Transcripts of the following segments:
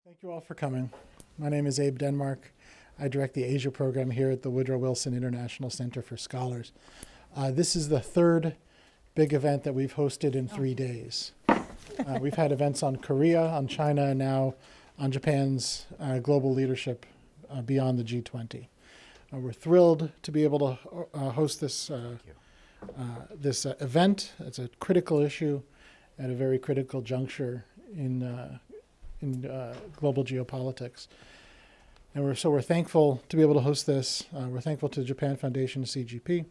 Thank you all for coming. My name is Abe Denmark. I direct the Asia program here at the Woodrow Wilson International Center for Scholars. This is the third big event that we've hosted in 3 days. We've had events on Korea, on China, and now on Japan's global leadership beyond the G20. We're thrilled to be able to host this event. It's a critical issue at a very critical juncture in global geopolitics. And we're thankful to be able to host this. We're thankful to the Japan Foundation, CGP.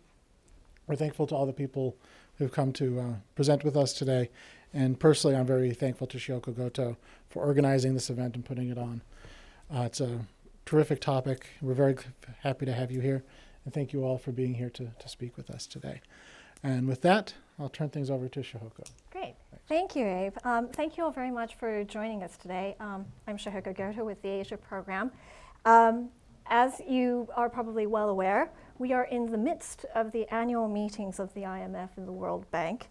We're thankful to all the people who've come to present with us today. And personally, I'm very thankful to Shioko Goto for organizing this event and putting it on. It's a terrific topic. We're very happy to have you here. And thank you all for being here to speak with us today. And with that, I'll turn things over to Shioko. Great. Thank you, Abe. Thank you all very much for joining us today. I'm Shioko Goto with the Asia program. As you are probably well aware, we are in the midst of the annual meetings of the IMF and the World Bank.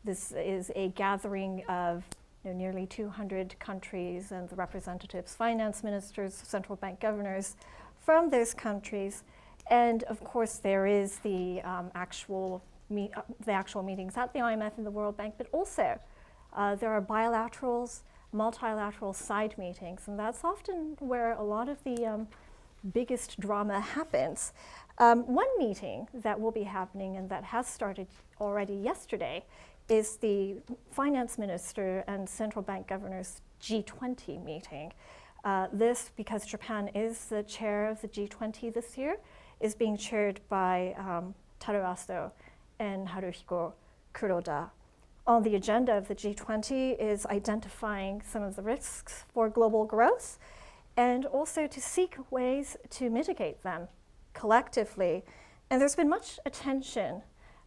This is a gathering of nearly 200 countries and the representatives, finance ministers, central bank governors from those countries. And of course, there is the actual meetings at the IMF and the World Bank, but also there are bilaterals, multilateral side meetings, and that's often where a lot of the biggest drama happens. One meeting that will be happening and that has started already yesterday is the finance minister and central bank governors G20 meeting. This, because Japan is the chair of the G20 this year, is being chaired by Taro Aso and Haruhiko Kuroda. On the agenda of the G20 is identifying some of the risks for global growth and also to seek ways to mitigate them collectively. And there's been much attention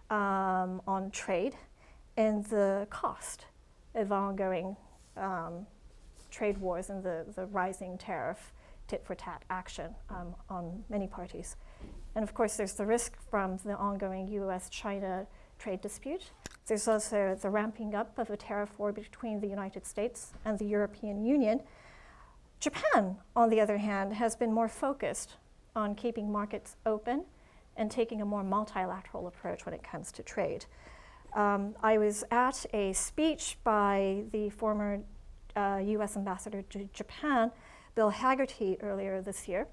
on trade and the cost of ongoing trade wars and the rising tariff tit-for-tat action on many parties. And of course, there's the risk from the ongoing US-China trade dispute. There's also the ramping up of a tariff war between the United States and the European Union. Japan, on the other hand, has been more focused on keeping markets open and taking a more multilateral approach when it comes to trade. I was at a speech by the former US ambassador to Japan, Bill Haggerty, earlier this year.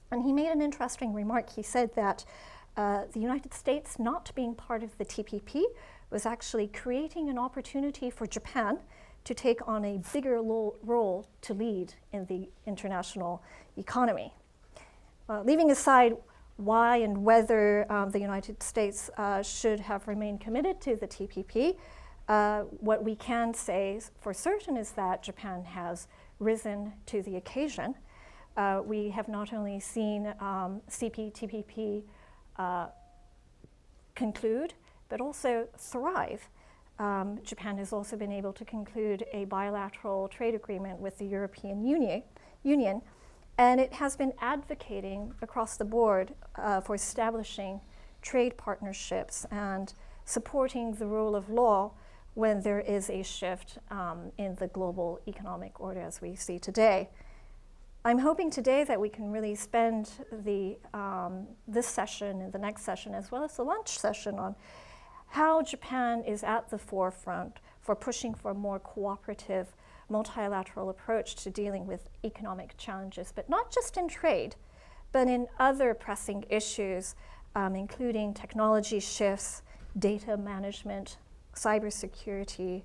And he made an interesting remark. He said that the United States not being part of the TPP was actually creating an opportunity for Japan to take on a bigger role to lead in the international economy. Leaving aside why and whether the United States should have remained committed to the TPP, what we can say for certain is that Japan has risen to the occasion. We have not only seen CPTPP conclude, but also thrive. Japan has also been able to conclude a bilateral trade agreement with the European Union, and it has been advocating across the board for establishing trade partnerships and supporting the rule of law when there is a shift in the global economic order as we see today. I'm hoping today that we can really spend this session and the next session, as well as the lunch session, on how Japan is at the forefront for pushing for a more cooperative, multilateral approach to dealing with economic challenges, but not just in trade, but in other pressing issues, including technology shifts, data management, cybersecurity.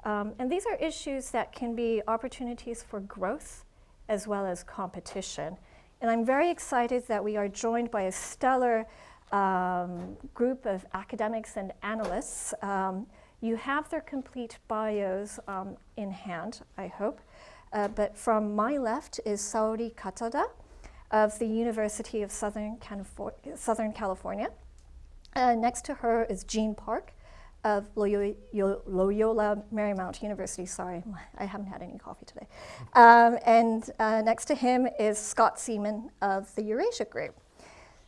And these are issues that can be opportunities for growth as well as competition. And I'm very excited that we are joined by a stellar group of academics and analysts. You have their complete bios in hand, I hope. But from my left is Saori Katada of the University of Southern California. Next to her is Jean Park of Loyola Marymount University. Sorry, I haven't had any coffee today. And next to him is Scott Seaman of the Eurasia Group.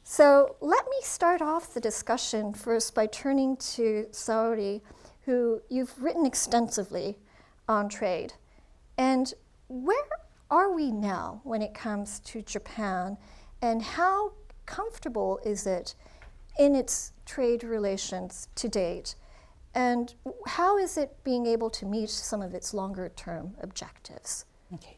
So let me start off the discussion first by turning to Saori, who you've written extensively on trade. And where are we now when it comes to Japan, and how comfortable is it in its trade relations to date? And how is it being able to meet some of its longer-term objectives? Okay.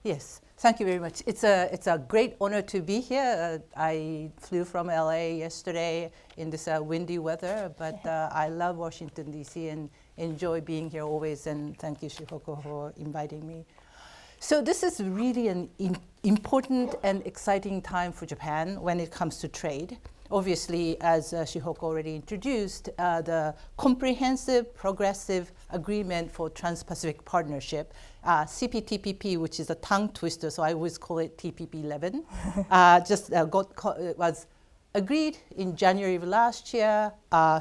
Yes, thank you very much. It's a great honor to be here. I flew from LA yesterday in this windy weather, but I love Washington, D.C. and enjoy being here always. And thank you, Shihoko, for inviting me. So this is really an important and exciting time for Japan when it comes to trade. Obviously, as Shihoko already introduced, the Comprehensive Progressive Agreement for Trans-Pacific Partnership, CPTPP, which is a tongue twister, so I always call it TPP-11, was agreed in January of last year,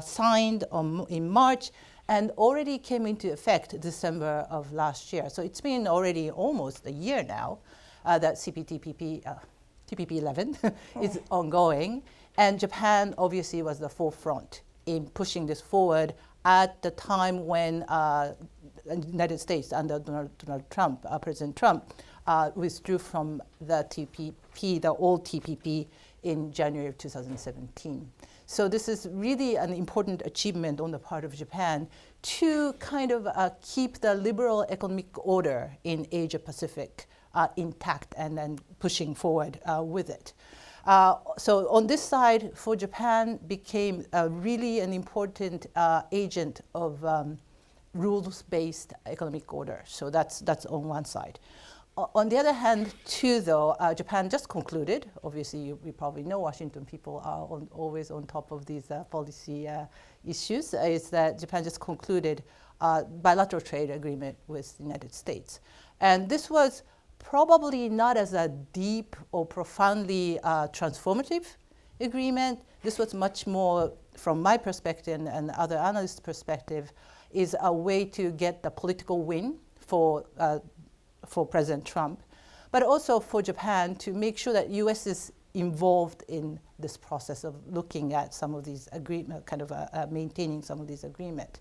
signed in March, and already came into effect December of last year. So it's been already almost a year now that TPP-11 is ongoing. And Japan obviously was the forefront in pushing this forward at the time when the United States under Donald Trump, President Trump, withdrew from the TPP, the old TPP, in January of 2017. So this is really an important achievement on the part of Japan to kind of keep the liberal economic order in Asia Pacific intact and then pushing forward with it. So on this side, for Japan, became really an important agent of rules-based economic order. So that's on one side. On the other hand, too, though, Japan just concluded. Obviously, we probably know Washington people are always on top of these policy issues. Is that Japan just concluded a bilateral trade agreement with the United States, and this was probably not as a deep or profoundly transformative agreement. This was much more, from my perspective and other analysts' perspective, is a way to get the political win for President Trump, but also for Japan to make sure that U.S. is involved in this process of looking at some of these agreements, kind of maintaining some of these agreements.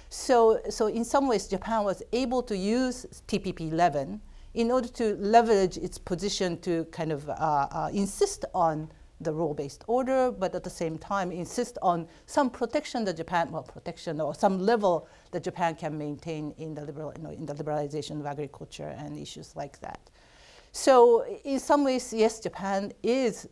So in some ways, Japan was able to use TPP-11 in order to leverage its position to kind of insist on the rule-based order, but at the same time insist on some protection that Japan, well, protection or some level that Japan can maintain in the liberalization of agriculture and issues like that. So in some ways, yes, Japan is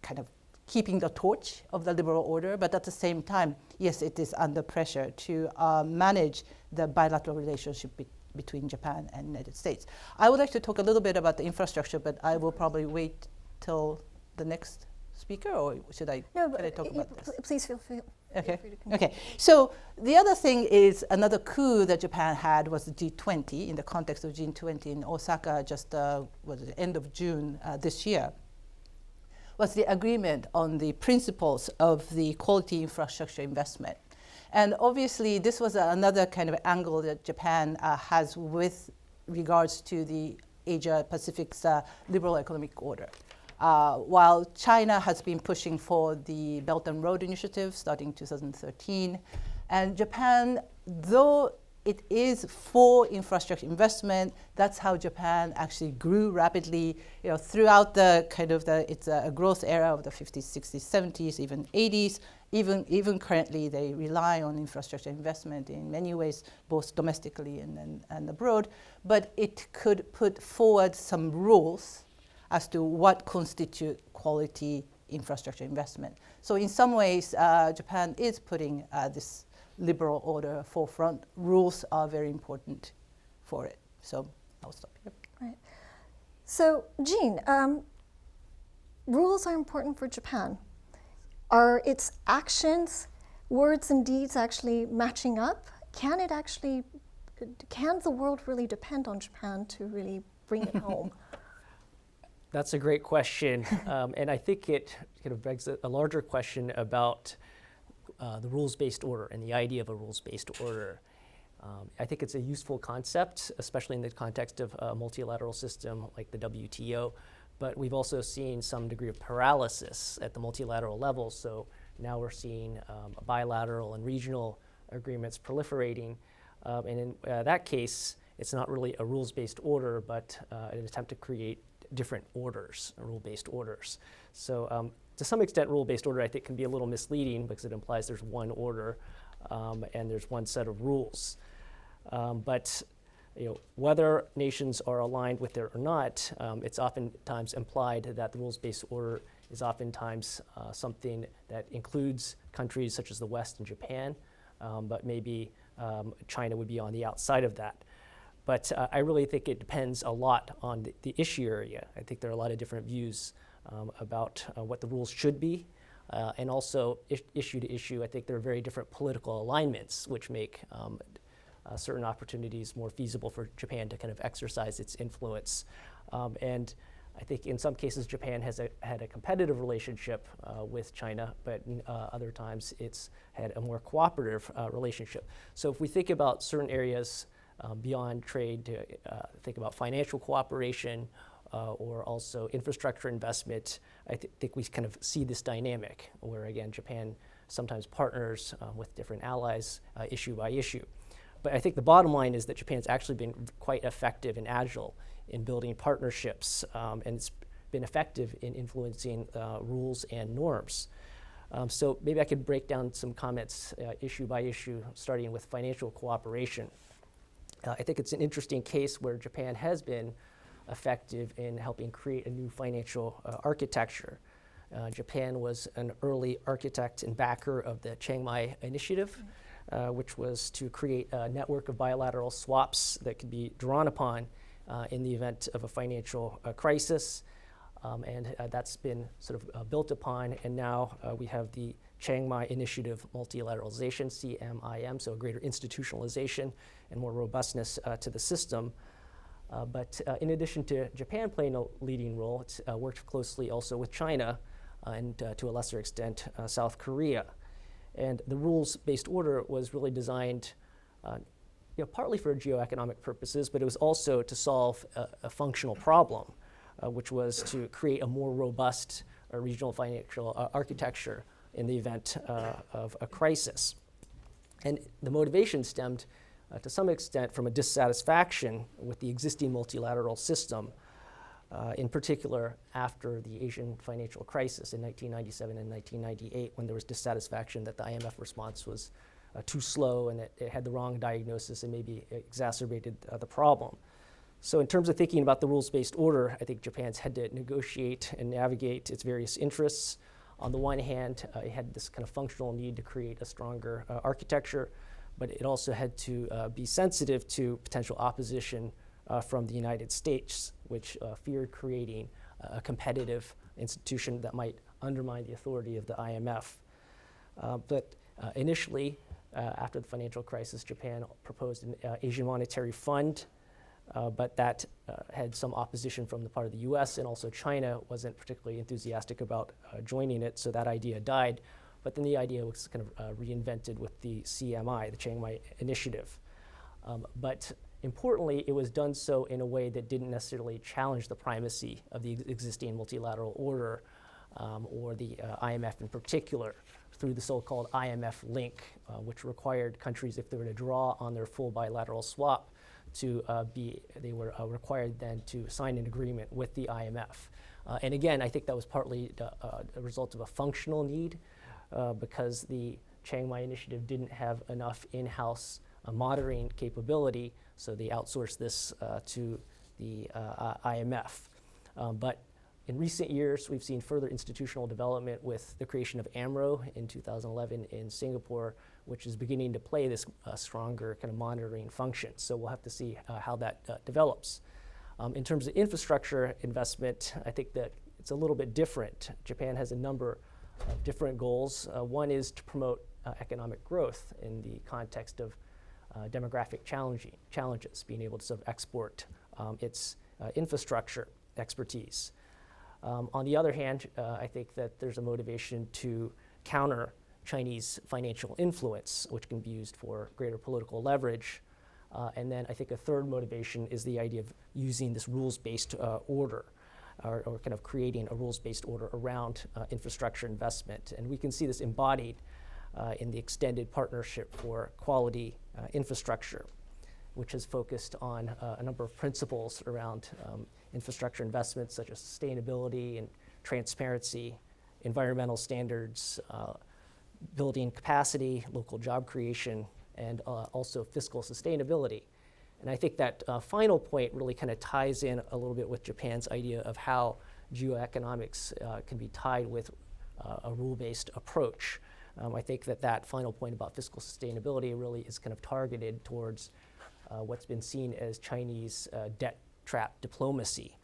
kind of keeping the torch of the liberal order, but at the same time, yes, it is under pressure to manage the bilateral relationship between Japan and the United States. I would like to talk a little bit about the infrastructure, but I will probably wait till the next speaker, or should I, no, can I talk about this? Please feel free. Okay. Okay. So the other thing is another coup that Japan had was the G20 in the context of G20 in Osaka just was the end of June this year. Was the agreement on the principles of the quality infrastructure investment. And obviously, this was another kind of angle that Japan has with regards to the Asia-Pacific's liberal economic order. While China has been pushing for the Belt and Road Initiative starting 2013, and Japan, though it is for infrastructure investment, that's how Japan actually grew rapidly, throughout the kind of it's a growth era of the 50s, 60s, 70s, even 80s. Even currently, they rely on infrastructure investment in many ways, both domestically and abroad. But it could put forward some rules as to what constitute quality infrastructure investment. So in some ways, Japan is putting this liberal order forefront. Rules are very important for it. So I'll stop here. Right. So Jean, rules are important for Japan. Are its actions, words and deeds actually matching up? Can the world really depend on Japan to really bring it home? That's a great question, and I think it kind of begs a larger question about the rules-based order and the idea of a rules-based order. I think it's a useful concept, especially in the context of a multilateral system like the WTO, but we've also seen some degree of paralysis at the multilateral level, so now we're seeing bilateral and regional agreements proliferating, and in that case, it's not really a rules-based order, but an attempt to create different orders, rule-based orders. So to some extent, rule-based order, I think, can be a little misleading because it implies there's one order and there's one set of rules. But whether nations are aligned with it or not, it's oftentimes implied that the rules-based order is oftentimes something that includes countries such as the West and Japan, but maybe China would be on the outside of that. But I really think it depends a lot on the issue area. I think there are a lot of different views about what the rules should be. And also, issue to issue, I think there are very different political alignments, which make certain opportunities more feasible for Japan to kind of exercise its influence. And I think in some cases, Japan has had a competitive relationship with China, but in other times it's had a more cooperative relationship. So if we think about certain areas beyond trade, to think about financial cooperation or also infrastructure investment, I think we kind of see this dynamic where, again, Japan sometimes partners with different allies issue by issue. But I think the bottom line is that Japan's actually been quite effective and agile in building partnerships, and it's been effective in influencing rules and norms. So maybe I could break down some comments issue by issue, starting with financial cooperation. I think it's an interesting case where Japan has been effective in helping create a new financial architecture. Japan was an early architect and backer of the Chiang Mai Initiative, which was to create a network of bilateral swaps that could be drawn upon in the event of a financial crisis. And that's been sort of built upon, and now we have the Chiang Mai Initiative multilateralization, CMIM, so a greater institutionalization and more robustness to the system. But in addition to Japan playing a leading role, it's worked closely also with China and to a lesser extent South Korea. And the rules-based order was really designed partly for geoeconomic purposes, but it was also to solve a functional problem, which was to create a more robust regional financial architecture in the event of a crisis. And the motivation stemmed to some extent from a dissatisfaction with the existing multilateral system, in particular after the Asian financial crisis in 1997 and 1998, when there was dissatisfaction that the IMF response was too slow and it had the wrong diagnosis and maybe exacerbated the problem. So in terms of thinking about the rules-based order, I think Japan's had to negotiate and navigate its various interests. On the one hand, it had this kind of functional need to create a stronger architecture, but it also had to be sensitive to potential opposition from the United States, which feared creating a competitive institution that might undermine the authority of the IMF. But initially, after the financial crisis, Japan proposed an Asian Monetary Fund, but that had some opposition from the part of the US, and also China wasn't particularly enthusiastic about joining it, so that idea died. But then the idea was kind of reinvented with the CMI, the Chiang Mai Initiative. But importantly, it was done so in a way that didn't necessarily challenge the primacy of the existing multilateral order or the IMF in particular, through the so-called IMF link, which required countries, if they were to draw on their full bilateral swap, they were required then to sign an agreement with the IMF. And again, I think that was partly a result of a functional need because the Chiang Mai Initiative didn't have enough in-house monitoring capability, so they outsourced this to the IMF. But in recent years, we've seen further institutional development with the creation of AMRO in 2011 in Singapore, which is beginning to play this stronger kind of monitoring function. So we'll have to see how that develops. In terms of infrastructure investment, I think that it's a little bit different. Japan has a number of different goals. One is to promote economic growth in the context of demographic challenges, being able to sort of export its infrastructure expertise. On the other hand, I think that there's a motivation to counter Chinese financial influence, which can be used for greater political leverage. And then I think a third motivation is the idea of using this rules-based order, or kind of creating a rules-based order around infrastructure investment. And we can see this embodied in the extended partnership for quality infrastructure, which has focused on a number of principles around infrastructure investments such as sustainability and transparency, environmental standards, building capacity, local job creation, and also fiscal sustainability. And I think that final point really kind of ties in a little bit with Japan's idea of how geoeconomics can be tied with a rule-based approach. I think that final point about fiscal sustainability really is kind of targeted towards what's been seen as Chinese debt trap diplomacy.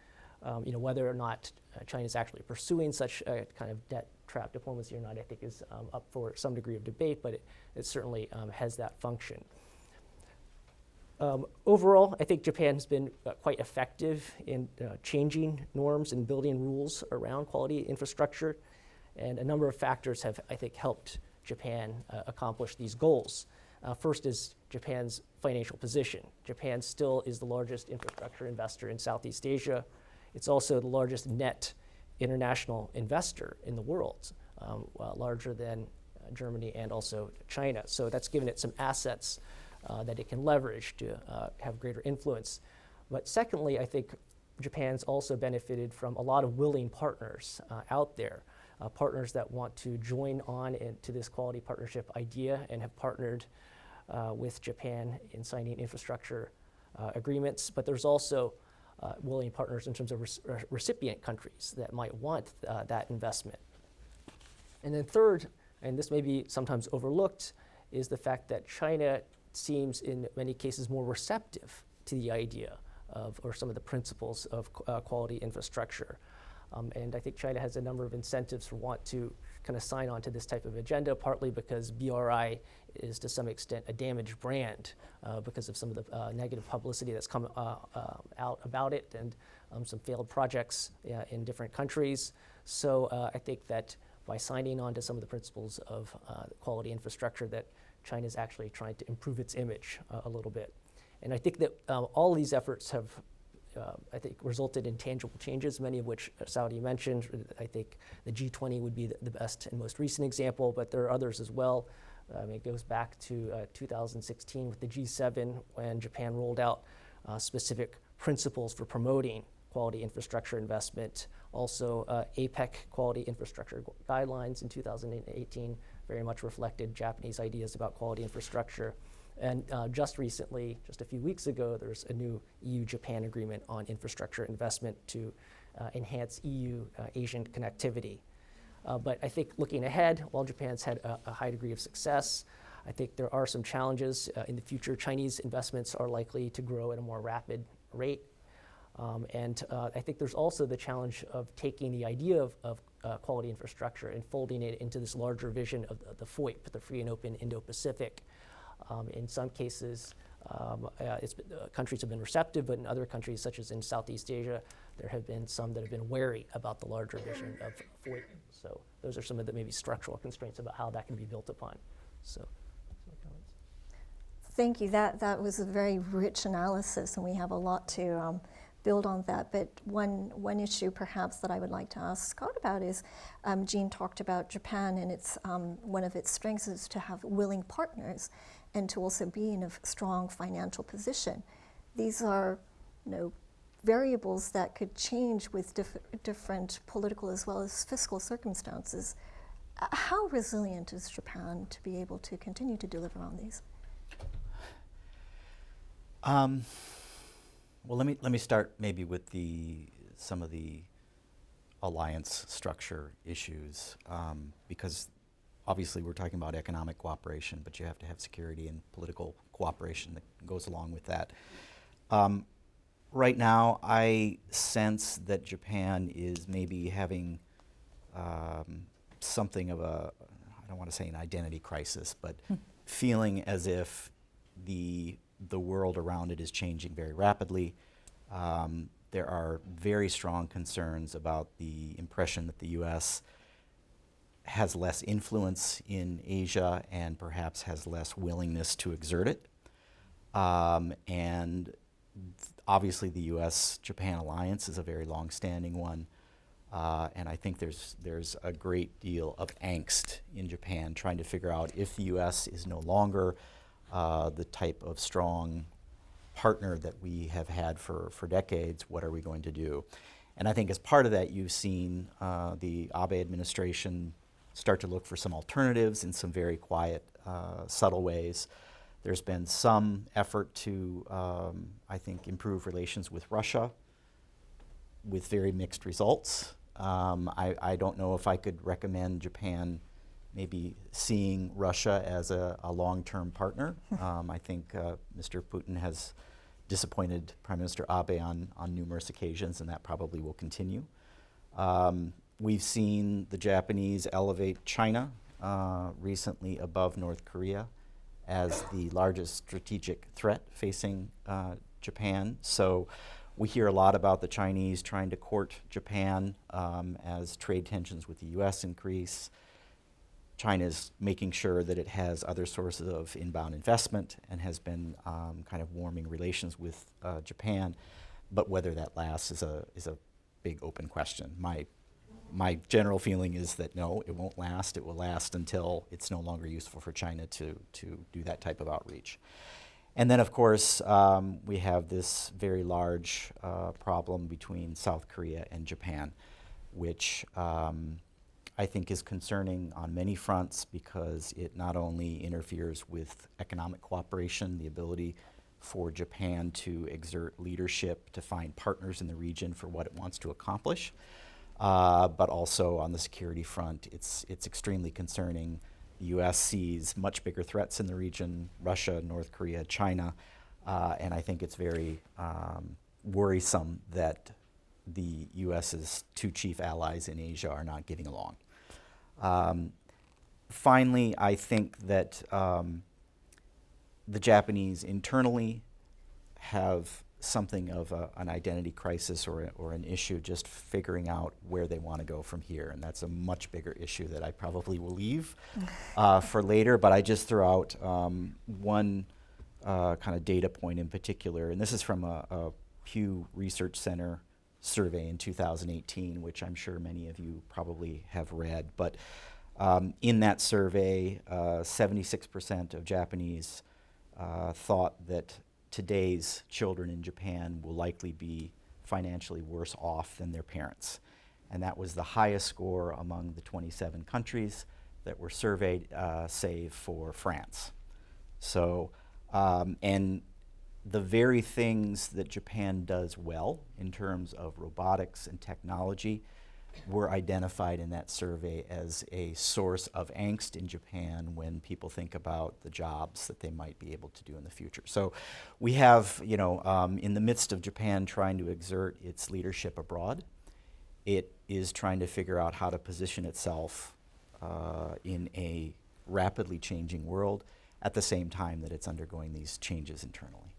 Whether or not China is actually pursuing such a kind of debt trap diplomacy or not, I think is up for some degree of debate, but it certainly has that function. Overall, I think Japan has been quite effective in changing norms and building rules around quality infrastructure, and a number of factors have, I think, helped Japan accomplish these goals. First is Japan's financial position. Japan still is the largest infrastructure investor in Southeast Asia. It's also the largest net international investor in the world, larger than Germany and also China. So that's given it some assets that it can leverage to have greater influence. But secondly, I think Japan's also benefited from a lot of willing partners out there, partners that want to join on into this quality partnership idea and have partnered with Japan in signing infrastructure agreements. But there's also willing partners in terms of recipient countries that might want that investment. And then third, and this may be sometimes overlooked, is the fact that China seems in many cases more receptive to the idea of, or some of the principles of quality infrastructure. And I think China has a number of incentives for want to kind of sign on to this type of agenda, partly because BRI is to some extent a damaged brand because of some of the negative publicity that's come out about it and some failed projects in different countries. So I think that by signing on to some of the principles of quality infrastructure, that China is actually trying to improve its image a little bit. And I think that all of these efforts have I think resulted in tangible changes, many of which Saudi mentioned. I think the G20 would be the best and most recent example, but there are others as well. It goes back to 2016 with the G7 when Japan rolled out specific principles for promoting quality infrastructure investment. Also, APEC quality infrastructure guidelines in 2018 very much reflected Japanese ideas about quality infrastructure. And just recently, just a few weeks ago, there's a new EU-Japan agreement on infrastructure investment to enhance EU-Asian connectivity. But I think looking ahead, while Japan's had a high degree of success, I think there are some challenges in the future. Chinese investments are likely to grow at a more rapid rate. And I think there's also the challenge of taking the idea of quality infrastructure and folding it into this larger vision of the FOIP, the Free and Open Indo-Pacific. In some cases, countries have been receptive, but in other countries, such as in Southeast Asia, there have been some that have been wary about the larger vision of FOIP. So those are some of the maybe structural constraints about how that can be built upon. So, thank you. That was a very rich analysis, and we have a lot to build on that. But one issue perhaps that I would like to ask Scott about is, Jean talked about Japan, and it's one of its strengths is to have willing partners and to also be in a strong financial position. These are, variables that could change with different political as well as fiscal circumstances. How resilient is Japan to be able to continue to deliver on these? Well, let me start maybe with some of the alliance structure issues, because obviously we're talking about economic cooperation, but you have to have security and political cooperation that goes along with that. Right now, I sense that Japan is maybe having something of I don't want to say an identity crisis, but feeling as if the world around it is changing very rapidly. There are very strong concerns about the impression that the U.S. has less influence in Asia and perhaps has less willingness to exert it. And obviously the U.S.-Japan alliance is a very long-standing one. And I think there's a great deal of angst in Japan trying to figure out if the U.S. is no longer the type of strong partner that we have had for decades. What are we going to do? And I think as part of that, you've seen the Abe administration start to look for some alternatives in some very quiet, subtle ways. There's been some effort to, I think, improve relations with Russia with very mixed results. I don't know if I could recommend Japan maybe seeing Russia as a long-term partner. I think Mr. Putin has disappointed Prime Minister Abe on numerous occasions, and that probably will continue. We've seen the Japanese elevate China recently above North Korea as the largest strategic threat facing Japan. So we hear a lot about the Chinese trying to court Japan as trade tensions with the US increase. China's making sure that it has other sources of inbound investment and has been kind of warming relations with Japan. But whether that lasts is a big open question. My general feeling is that no, it won't last. It will last until it's no longer useful for China to do that type of outreach. And then, of course, we have this very large problem between South Korea and Japan, which I think is concerning on many fronts because it not only interferes with economic cooperation, the ability for Japan to exert leadership, to find partners in the region for what it wants to accomplish, but also on the security front, it's extremely concerning. The U.S. sees much bigger threats in the region, Russia, North Korea, China, and I think it's very worrisome that the U.S.'s two chief allies in Asia are not getting along. Finally, I think that the Japanese internally have something of an identity crisis or an issue just figuring out where they want to go from here. And that's a much bigger issue that I probably will leave for later. But I just threw out one kind of data point in particular. And this is from a Pew Research Center survey in 2018, which I'm sure many of you probably have read. But in that survey, 76% of Japanese thought that today's children in Japan will likely be financially worse off than their parents. And that was the highest score among the 27 countries that were surveyed, save for France. So, and the very things that Japan does well in terms of robotics and technology were identified in that survey as a source of angst in Japan when people think about the jobs that they might be able to do in the future. So we have, in the midst of Japan trying to exert its leadership abroad, it is trying to figure out how to position itself in a rapidly changing world at the same time that it's undergoing these changes internally.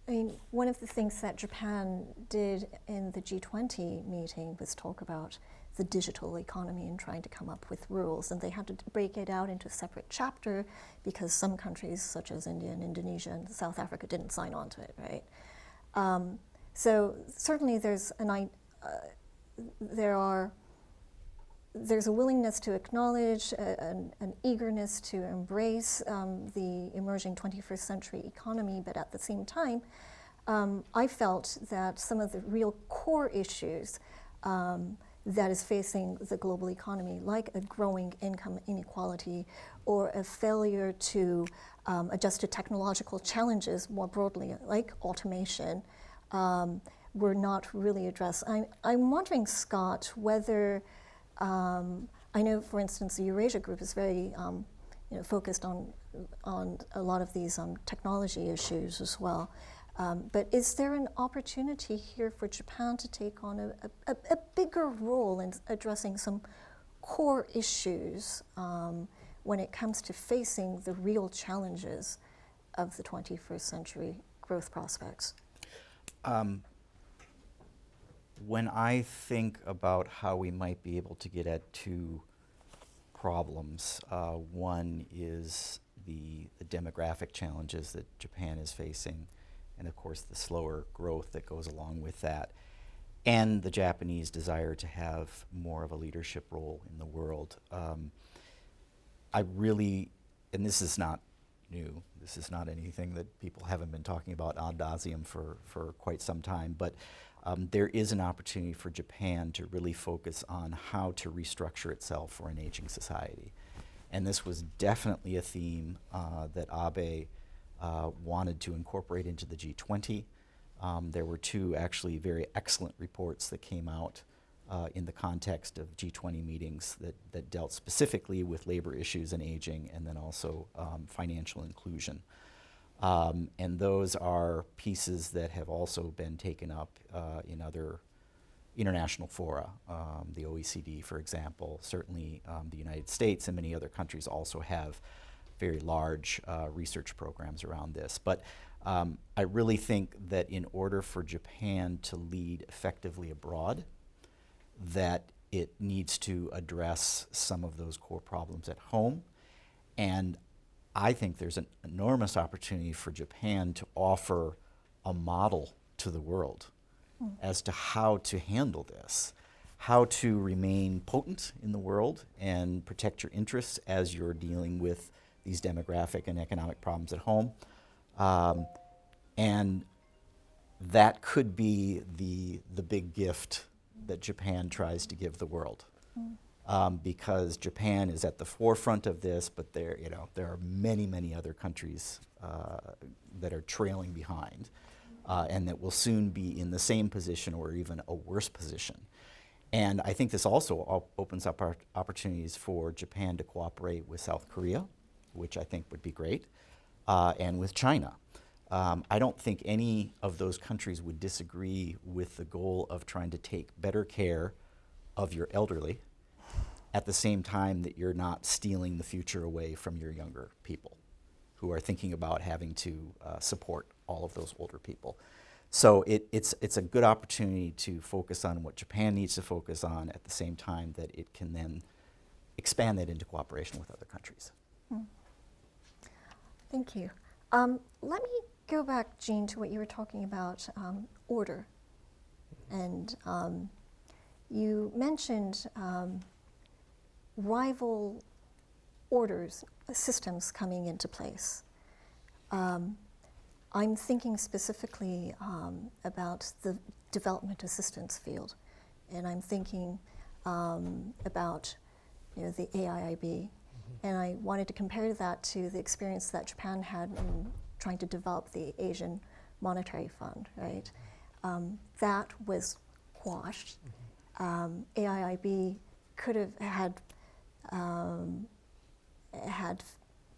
I mean, one of the things that Japan did in the G20 meeting was talk about the digital economy and trying to come up with rules. And they had to break it out into a separate chapter because some countries, such as India and Indonesia and South Africa, didn't sign on to it, right? So certainly there's there's a willingness to acknowledge, an eagerness to embrace the emerging 21st century economy, but at the same time, I felt that some of the real core issues that is facing the global economy, like a growing income inequality or a failure to adjust to technological challenges more broadly, like automation, were not really addressed. I'm wondering, Scott, whether I know, for instance, the Eurasia Group is very focused on a lot of these technology issues as well. But is there an opportunity here for Japan to take on a bigger role in addressing some core issues when it comes to facing the real challenges of the 21st century growth prospects? When I think about how we might be able to get at two problems, one is the demographic challenges that Japan is facing, and of course the slower growth that goes along with that, and the Japanese desire to have more of a leadership role in the world. I really, and this is not new. This is not anything that people haven't been talking about ad nauseum for quite some time, but there is an opportunity for Japan to really focus on how to restructure itself for an aging society. And this was definitely a theme that Abe wanted to incorporate into the G20. There were two actually very excellent reports that came out in the context of G20 meetings that dealt specifically with labor issues and aging, and then also financial inclusion. And those are pieces that have also been taken up in other international fora. The OECD, for example, certainly the United States and many other countries also have very large research programs around this. But I really think that in order for Japan to lead effectively abroad, that it needs to address some of those core problems at home. And I think there's an enormous opportunity for Japan to offer a model to the world as to how to handle this, how to remain potent in the world and protect your interests as you're dealing with these demographic and economic problems at home. And that could be the big gift that Japan tries to give the world. Because Japan is at the forefront of this, but there are many, many other countries that are trailing behind, and that will soon be in the same position or even a worse position. And I think this also opens up our opportunities for Japan to cooperate with South Korea, which I think would be great, and with China. I don't think any of those countries would disagree with the goal of trying to take better care of your elderly at the same time that you're not stealing the future away from your younger people who are thinking about having to support all of those older people. So it's a good opportunity to focus on what Japan needs to focus on at the same time that it can then expand that into cooperation with other countries. Thank you. Let me go back, Jean, to what you were talking about, order. And you mentioned rival orders, systems coming into place. I'm thinking specifically about the development assistance field, and I'm thinking about the AIIB, and I wanted to compare that to the experience that Japan had in trying to develop the Asian Monetary Fund, right? That was quashed. AIIB could have had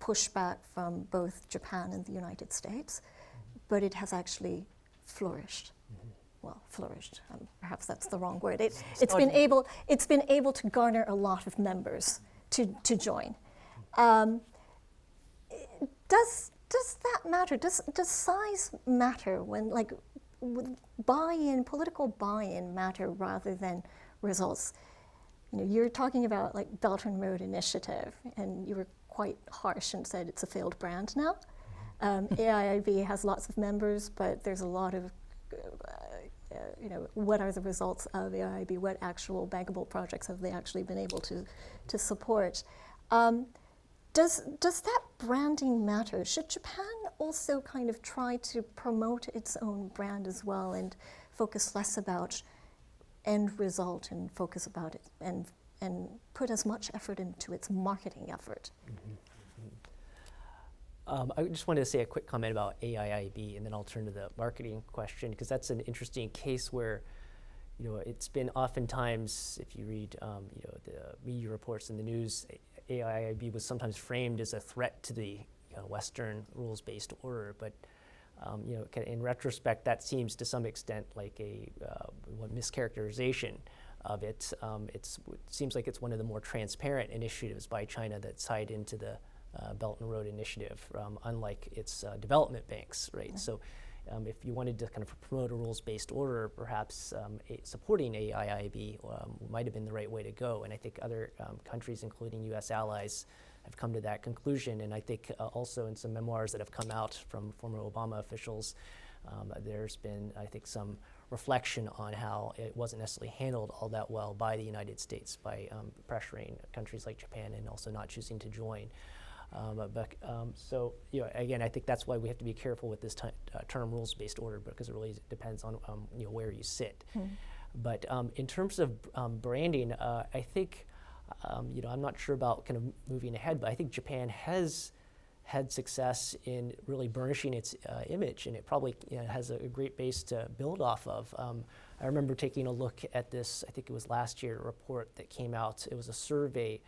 pushback from both Japan and the United States, but it has actually flourished. Well, flourished. Perhaps that's the wrong word. It's been able to garner a lot of members to join. Does that matter? Does size matter when buy-in, political buy-in matter rather than results? You're talking about Belt and Road Initiative, and you were quite harsh and said it's a failed brand now. AIIB has lots of members, but there's a lot of, what are the results of AIIB? What actual bankable projects have they actually been able to support? Does that branding matter? Should Japan also kind of try to promote its own brand as well and focus less about end result and focus about it and put as much effort into its marketing effort? I just wanted to say a quick comment about AIIB, and then I'll turn to the marketing question, because that's an interesting case where, it's been oftentimes, if you read, the media reports in the news, AIIB was sometimes framed as a threat to the Western rules-based order, but in retrospect, that seems to some extent like a mischaracterization of it. It seems like it's one of the more transparent initiatives by China that's tied into the Belt and Road Initiative, unlike its development banks, right? Yeah. So if you wanted to kind of promote a rules-based order, perhaps supporting AIIB might have been the right way to go. And I think other countries, including U.S. allies, have come to that conclusion. And I think also in some memoirs that have come out from former Obama officials, there's been, I think, some reflection on how it wasn't necessarily handled all that well by the United States by pressuring countries like Japan and also not choosing to join. So, you know, again, I think that's why we have to be careful with this term rules-based order, because it really depends on you know, where you sit. But in terms of branding, I think, you know, I'm not sure about kind of moving ahead, but I think Japan has had success in really burnishing its image, and it probably, you know, has a great base to build off of. I remember taking a look at this, I think it was last year, a report that came out. It was a survey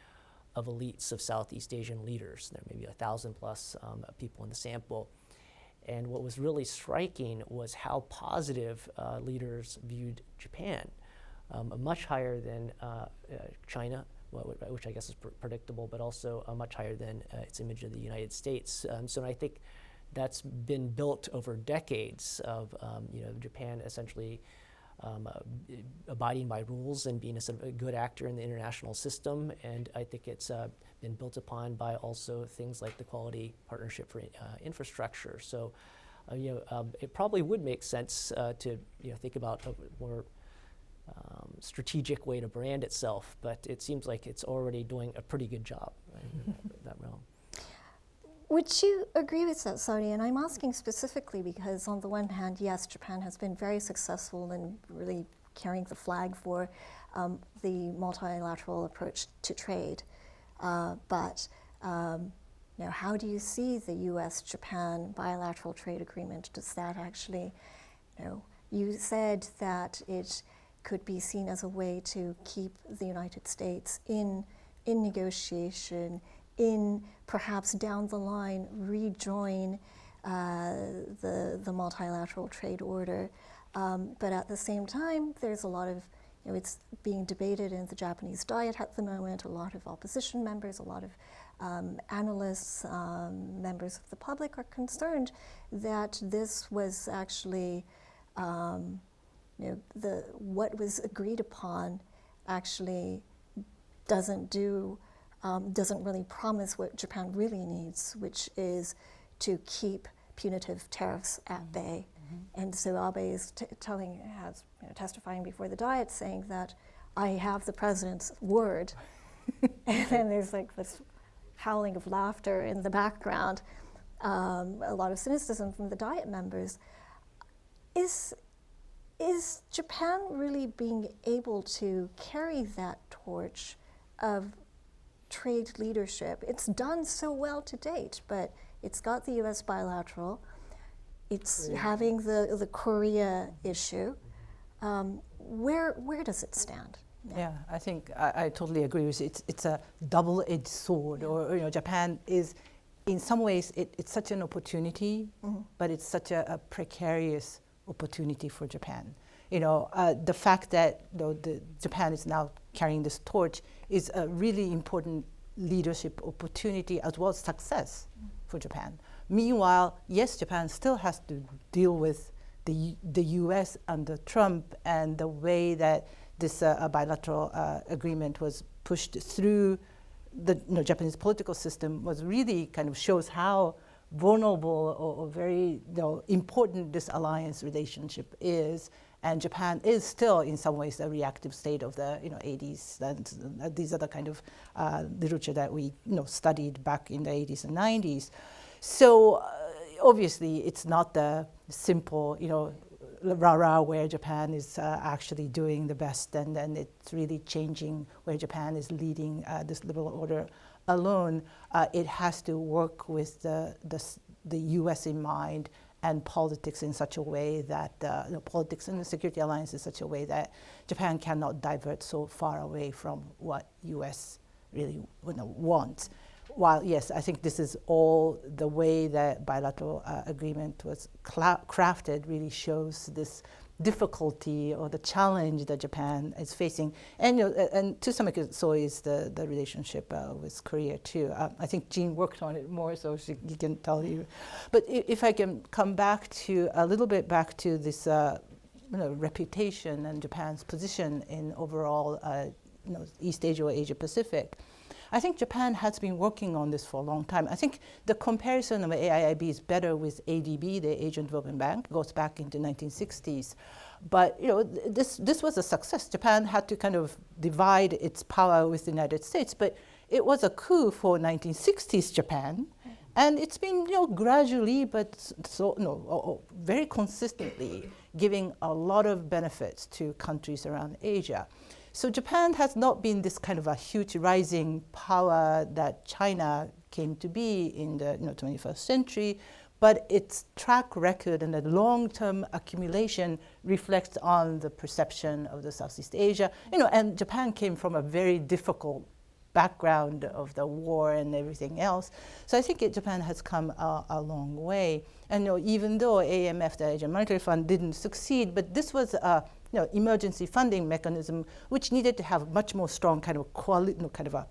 of elites of Southeast Asian leaders. There may be 1,000 plus people in the sample. And what was really striking was how positive leaders viewed Japan, much higher than China, which I guess is predictable, but also much higher than its image of the United States. So I think that's been built over decades of you know, Japan essentially abiding by rules and being a sort of a good actor in the international system. And I think it's been built upon by also things like the Quality Partnership for Infrastructure. So you know, it probably would make sense to, you know, think about a more strategic way to brand itself, but it seems like it's already doing a pretty good job in that realm. Would you agree with that, Sari? And I'm asking specifically because on the one hand, yes, Japan has been very successful in really carrying the flag for the multilateral approach to trade. But you know, how do you see the US-Japan bilateral trade agreement? Does that actually, you know, you said that it could be seen as a way to keep the United States in negotiation, in perhaps down the line rejoin the multilateral trade order. But at the same time, there's a lot of, you know, it's being debated in the Japanese Diet at the moment. A lot of opposition members, a lot of analysts, members of the public are concerned that this was actually, you know, what was agreed upon actually doesn't really promise what Japan really needs, which is to keep punitive tariffs at bay. And so Abe is testifying before the Diet, saying that I have the president's word, and then there's like this howling of laughter in the background, a lot of cynicism from the Diet members. Is Japan really being able to carry that torch of trade leadership? It's done so well to date, but it's got the US bilateral, it's having the Korea issue. Where does it stand? Yeah, I think I totally agree with you. It's a double-edged sword, or, you know, Japan is, in some ways, it's such an opportunity, but it's such a precarious opportunity for Japan. You know, the fact that, you know, Japan is now carrying this torch is a really important leadership opportunity as well as success for Japan. Meanwhile, yes, Japan still has to deal with the US under Trump, and the way that this bilateral agreement was pushed through the Japanese political system was really kind of shows how vulnerable or very important this alliance relationship is. And Japan is still, in some ways, a reactive state of the 80s. And these are the kind of literature that we studied back in the 80s and 90s. So obviously, it's not the simple, rah-rah where Japan is actually doing the best, and then it's really changing where Japan is leading this liberal order alone. It has to work with the U.S. in mind, and politics in such a way that politics and the security alliance in such a way that Japan cannot divert so far away from what U.S. really wants. While yes, I think this is all the way that bilateral agreement was crafted really shows this difficulty or the challenge that Japan is facing, and and to some extent so is the relationship with Korea too. I think Jean worked on it more, so he can tell you. But if I can come back to a little bit back to this reputation and Japan's position in overall East Asia or Asia Pacific. I think Japan has been working on this for a long time. I think the comparison of AIIB is better with ADB, the Asian Development Bank, goes back into 1960s. But this was a success. Japan had to kind of divide its power with the United States, but it was a coup for 1960s Japan. And it's been, gradually, but very consistently giving a lot of benefits to countries around Asia. So Japan has not been this kind of a huge rising power that China came to be in the 21st century, but its track record and the long-term accumulation reflects on the perception of the Southeast Asia. And Japan came from a very difficult background of the war and everything else. So I think Japan has come a long way. And even though AMF, the Asian Monetary Fund, didn't succeed, but this was a emergency funding mechanism which needed to have much more strong kind of a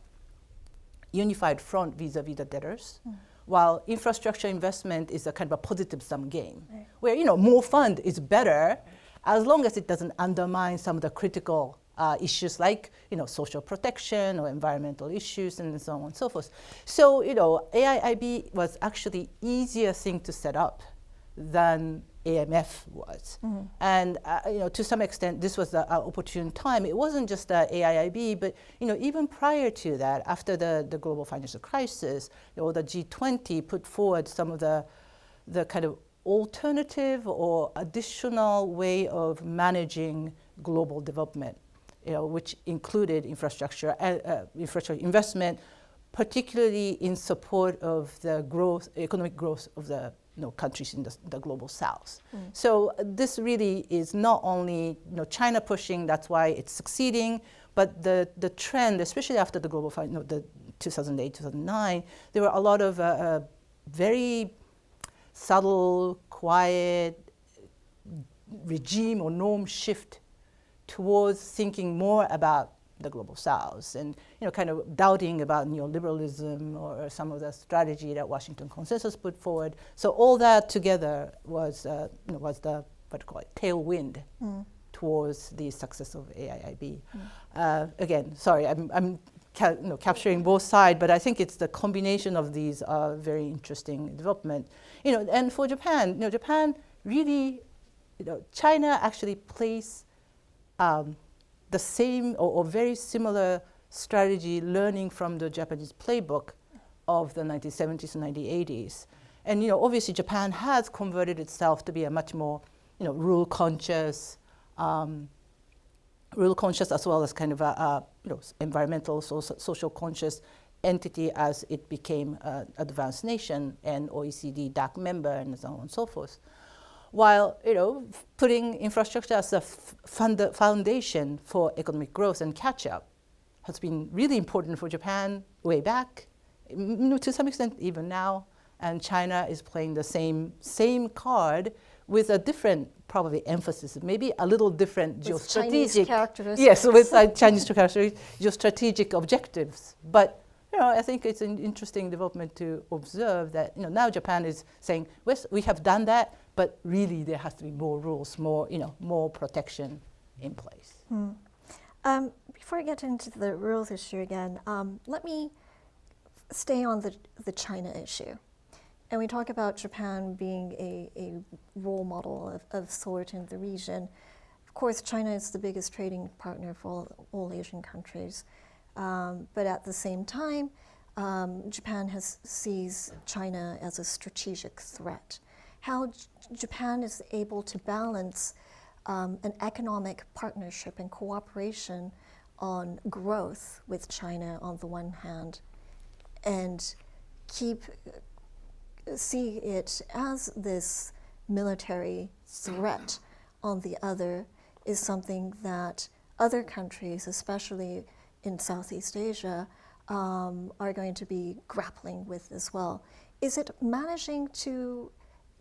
unified front vis-a-vis the debtors. While infrastructure investment is a kind of a positive sum game, where more fund is better as long as it doesn't undermine some of the critical issues like social protection or environmental issues and so on and so forth. So AIIB was actually easier thing to set up than AMF was. And to some extent this was an opportune time. It wasn't just the AIIB, but even prior to that, after the global financial crisis, the G20 put forward some of the kind of alternative or additional way of managing global development, which included infrastructure investment, particularly in support of the economic growth of the countries in the global south. So this really is not only China pushing, that's why it's succeeding, but the trend, especially after the global the 2008, 2009, there were a lot of very subtle, quiet regime or norm shift towards thinking more about the global south and kind of doubting about neoliberalism or some of the strategy that Washington Consensus put forward. So all that together was the tailwind towards the success of AIIB. Again, sorry, I'm capturing both sides, but I think it's the combination of these very interesting development. And for Japan, Japan really, China actually plays the same or very similar strategy learning from the Japanese playbook of the 1970s and 1980s. And obviously Japan has converted itself to be a much more rule conscious as well as kind of a environmental, social conscious entity as it became an advanced nation and OECD DAC member and so on and so forth. While putting infrastructure as a foundation for economic growth and catch-up has been really important for Japan way back, to some extent even now, and China is playing the same card with a different probably emphasis, maybe a little different geostrategic Chinese characteristics. Yes, with Chinese characteristics, geostrategic objectives. But I think it's an interesting development to observe that now Japan is saying, yes, we have done that, but really there has to be more rules, more protection in place. Before I get into the rules issue again, let me stay on the China issue. And we talk about Japan being a role model of sort in the region. Of course, China is the biggest trading partner for all Asian countries. But at the same time, Japan sees China as a strategic threat. How Japan is able to balance an economic partnership and cooperation on growth with China on the one hand, and see it as this military threat on the other, is something that other countries, especially in Southeast Asia, are going to be grappling with as well. Is it managing to,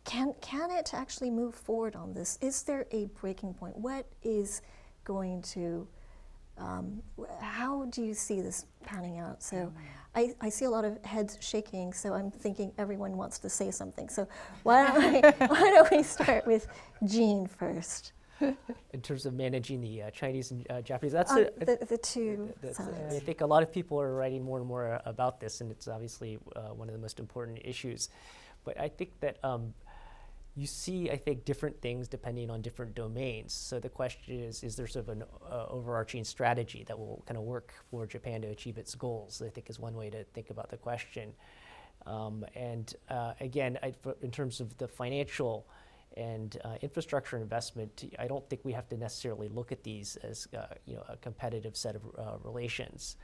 can it actually move forward on this? Is there a breaking point? What is going to, how do you see this panning out? So I see a lot of heads shaking, so I'm thinking everyone wants to say something. So why don't we start with Jean first? In terms of managing the Chinese and Japanese, that's the two sides. I think a lot of people are writing more and more about this, and it's obviously one of the most important issues. But I think that you see, I think, different things depending on different domains. So the question is there sort of an overarching strategy that will kind of work for Japan to achieve its goals? I think is one way to think about the question. Again, in terms of the financial and infrastructure investment, I don't think we have to necessarily look at these as a competitive set of relations.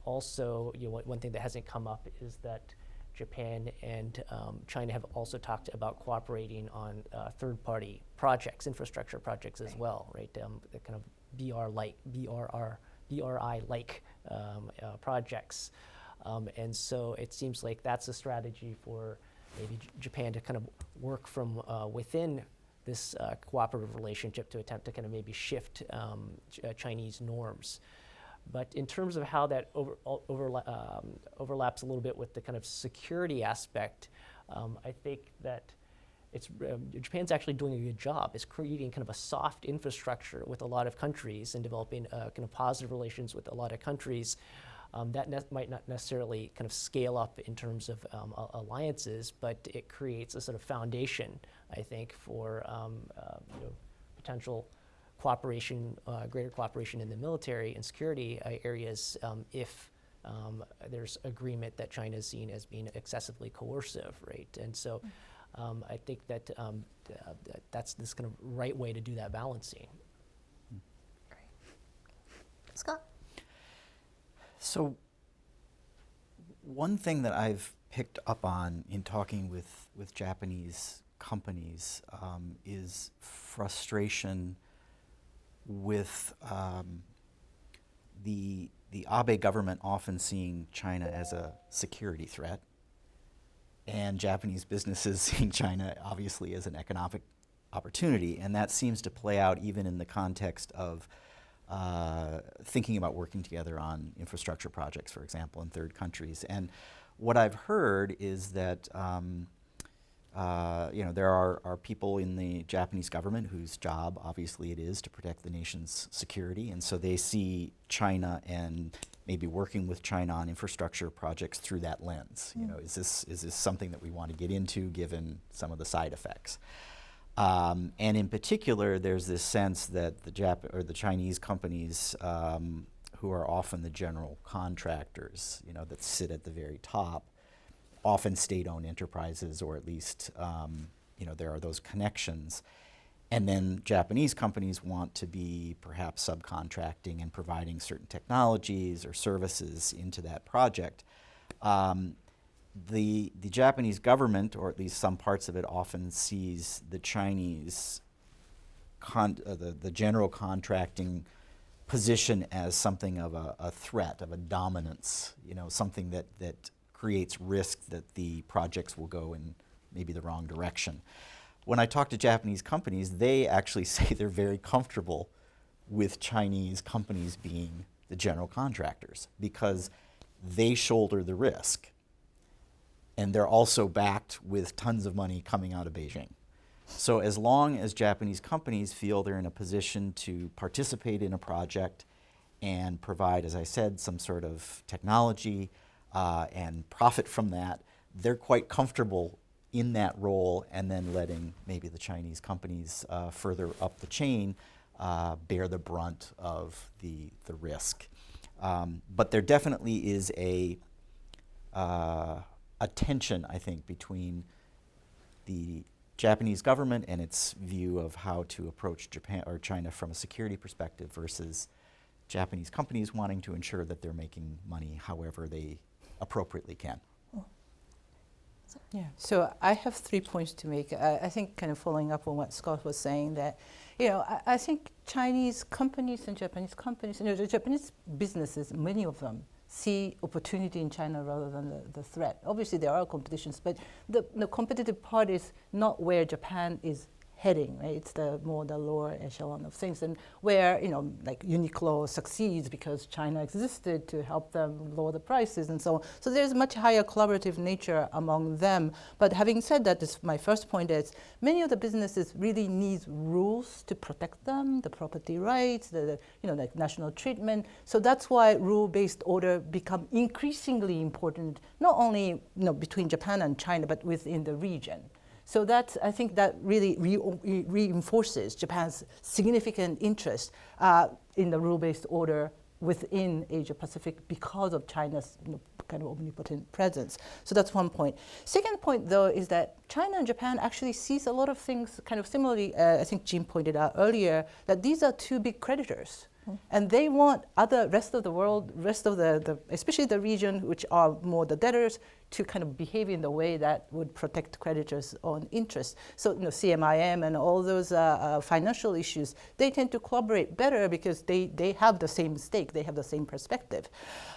Also, one thing that hasn't come up is that Japan and China have also talked about cooperating on third-party projects, infrastructure projects as well, right? The kind of BRI-like projects. And so it seems like that's a strategy for maybe Japan to kind of work from within this cooperative relationship to attempt to kind of maybe shift Chinese norms. But in terms of how that overlaps a little bit with the kind of security aspect, I think that Japan's actually doing a good job. It's creating kind of a soft infrastructure with a lot of countries and developing kind of positive relations with a lot of countries. That might not necessarily kind of scale up in terms of alliances, but it creates a sort of foundation, I think, for potential cooperation, greater cooperation in the military and security areas if there's agreement that China is seen as being excessively coercive, right? And so I think that that's this kind of right way to do that balancing. Great. Scott? So one thing that I've picked up on in talking with Japanese companies is frustration with the Abe government often seeing China as a security threat, and Japanese businesses seeing China obviously as an economic opportunity, and that seems to play out even in the context of thinking about working together on infrastructure projects, for example, in third countries. And what I've heard is that there are people in the Japanese government whose job, obviously, it is to protect the nation's security, and so they see China and maybe working with China on infrastructure projects through that lens. Is this something that we want to get into, given some of the side effects? And in particular, there's this sense that the Chinese companies, who are often the general contractors, that sit at the very top, often state-owned enterprises, or at least there are those connections. And then Japanese companies want to be perhaps subcontracting and providing certain technologies or services into that project. The Japanese government, or at least some parts of it, often sees the Chinese the general contracting position as something of a threat, of a dominance, something that creates risk that the projects will go in maybe the wrong direction. When I talk to Japanese companies, they actually say they're very comfortable with Chinese companies being the general contractors because they shoulder the risk. And they're also backed with tons of money coming out of Beijing. So as long as Japanese companies feel they're in a position to participate in a project and provide, as I said, some sort of technology and profit from that, they're quite comfortable in that role, and then letting maybe the Chinese companies further up the chain bear the brunt of the risk. But there definitely is a tension, I think, between the Japanese government and its view of how to approach Japan or China from a security perspective versus Japanese companies wanting to ensure that they're making money however they appropriately can. Yeah, so I have 3 points to make. I think kind of following up on what Scott was saying, that, I think Chinese companies and Japanese companies, the Japanese businesses, many of them see opportunity in China rather than the threat. Obviously, there are competitions, but the competitive part is not where Japan is heading, right? It's more the lower echelon of things, and where like Uniqlo succeeds because China existed to help them lower the prices and so on. So there's much higher collaborative nature among them. But having said that, my first point is many of the businesses really need rules to protect them, the property rights, like national treatment. So that's why rule-based order become increasingly important, not only between Japan and China, but within the region. So that's, I think that really reinforces Japan's significant interest in the rule-based order within Asia-Pacific because of China's kind of omnipotent presence. So that's one point. Second point, though, is that China and Japan actually sees a lot of things kind of similarly. I think Jim pointed out earlier that these are two big creditors. And they want rest of the world, especially the region, which are more the debtors, to kind of behave in the way that would protect creditors' own interests. So, CMIM and all those financial issues, they tend to collaborate better because they have the same stake, they have the same perspective.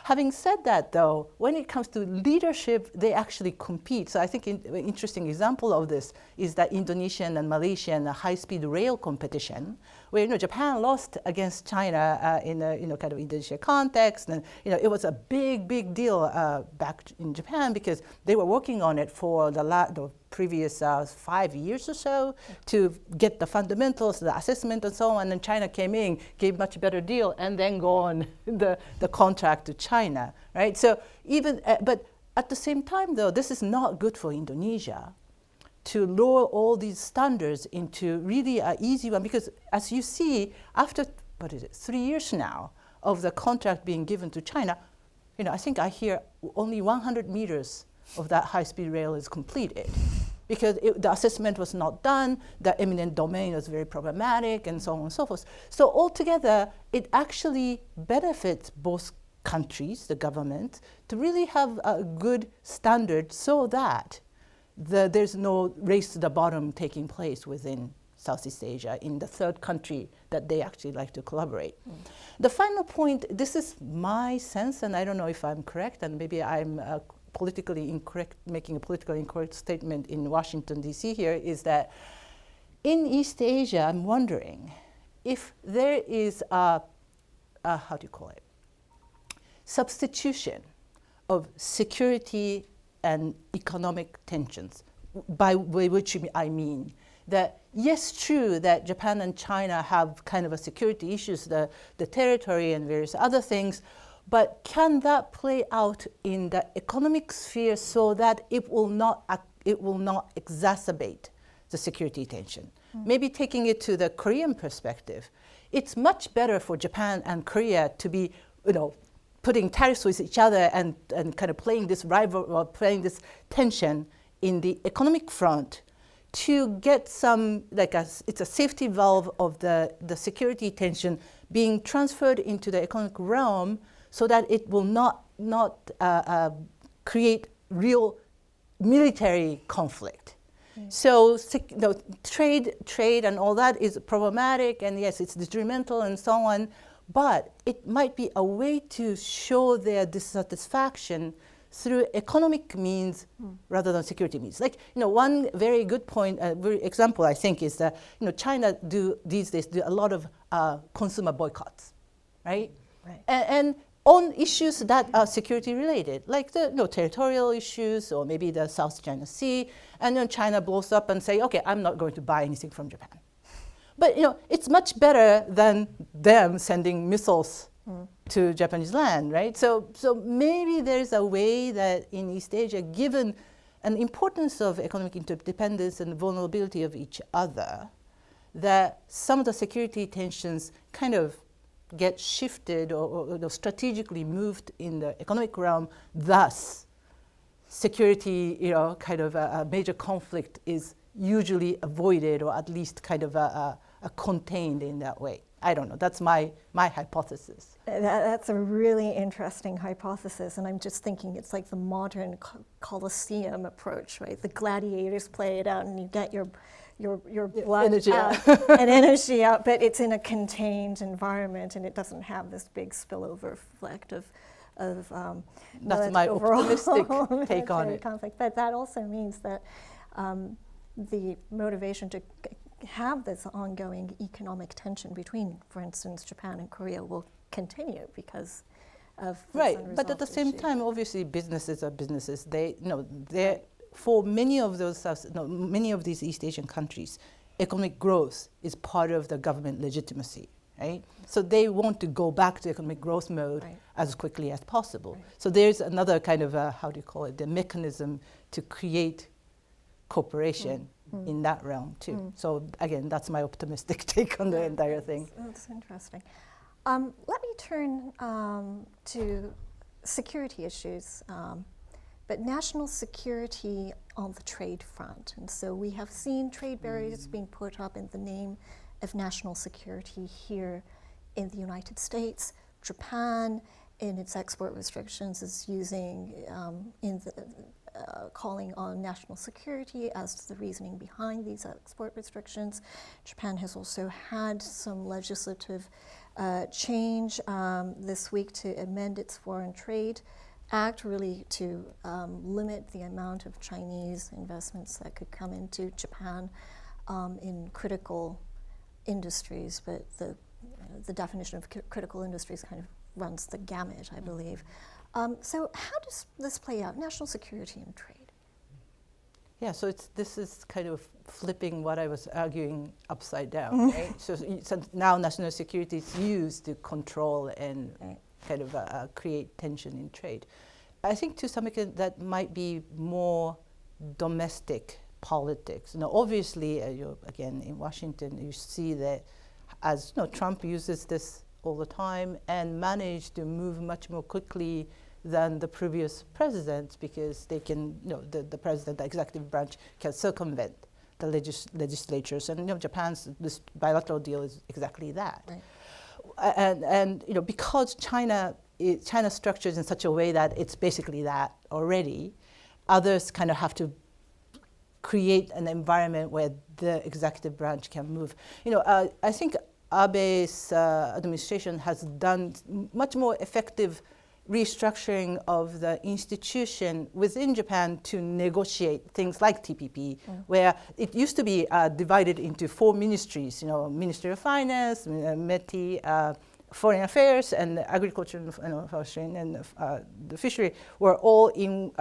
Having said that, though, when it comes to leadership, they actually compete. So I think an interesting example of this is the Indonesian and Malaysian high-speed rail competition, where Japan lost against China in a kind of Indonesia context, and it was a big deal back in Japan because they were working on it for the previous 5 years or so to get the fundamentals, the assessment, and so on. And China came in, gave much better deal, and then go on the contract to China, right? So but at the same time, though, this is not good for Indonesia to lower all these standards into really an easy one, because as you see, after 3 years now of the contract being given to China, I think I hear only 100 meters of that high-speed rail is completed because the assessment was not done, the eminent domain was very problematic, and so on and so forth. So altogether, it actually benefits both countries, the government, to really have a good standard so that there's no race to the bottom taking place within Southeast Asia in the third country that they actually like to collaborate. The final point, this is my sense, and I don't know if I'm correct, and maybe I'm politically incorrect, making a politically incorrect statement in Washington, D.C. here, is that in East Asia, I'm wondering if there is substitution of security and economic tensions, by which I mean that, yes, true that Japan and China have kind of a security issues, the territory and various other things, but can that play out in the economic sphere so that it will not exacerbate the security tension? Maybe taking it to the Korean perspective, it's much better for Japan and Korea to be, putting tariffs with each other and kind of playing this playing this tension in the economic front to get some, it's a safety valve of the security tension being transferred into the economic realm so that it will not create real military conflict. So trade and all that is problematic, and yes, it's detrimental and so on, but it might be a way to show their dissatisfaction through economic means rather than security means. One very good point, example, I think, is that China these days do a lot of consumer boycotts, right? And on issues that are security related, like the territorial issues or maybe the South China Sea, and then China blows up and say, okay, I'm not going to buy anything from Japan. But it's much better than them sending missiles to Japanese land, right? So maybe there's a way that in East Asia, given an importance of economic interdependence and vulnerability of each other, that some of the security tensions kind of get shifted or strategically moved in the economic realm. Thus, security, kind of a major conflict is usually avoided, or at least kind of contained in that way. I don't know. That's my hypothesis. That's a really interesting hypothesis, and I'm just thinking it's like the modern Colosseum approach, right? The gladiators play it out, and you get your blood energy out and energy out, but it's in a contained environment, and it doesn't have this big spillover effect of that's my optimistic take on it. Conflict. But that also means that the motivation to have this ongoing economic tension between, for instance, Japan and Korea will continue because of this But at the same time, obviously, businesses are businesses. For many of these East Asian countries, economic growth is part of the government legitimacy, right? So they want to go back to economic growth mode as quickly as possible. So there's another kind of the mechanism to create cooperation in that realm too. So again, that's my optimistic take on the entire thing. That's interesting. Let me turn to security issues, but national security on the trade front. And so we have seen trade barriers being put up in the name of national security here in the United States. Japan, in its export restrictions, is using calling on national security as the reasoning behind these export restrictions. Japan has also had some legislative change this week to amend its Foreign Trade Act, really to limit the amount of Chinese investments that could come into Japan in critical industries, but the definition of critical industries kind of runs the gamut, I believe. So how does this play out, national security and trade? Yeah, so this is kind of flipping what I was arguing upside down, right? So now national security is used to control and kind of create tension in trade. I think to some extent that might be more domestic politics. Now, obviously, again, in Washington, you see that as Trump uses this all the time and managed to move much more quickly than the previous presidents, because they can, the president, the executive branch, can circumvent the legislatures. And Japan's this bilateral deal is exactly that. Right. And because China structures in such a way that it's basically that already, others kind of have to create an environment where the executive branch can move. I think Abe's administration has done much more effective restructuring of the institution within Japan to negotiate things like TPP, where it used to be divided into 4 ministries, Ministry of Finance, METI, Foreign Affairs, and Agriculture and Forestry, and the fishery were all in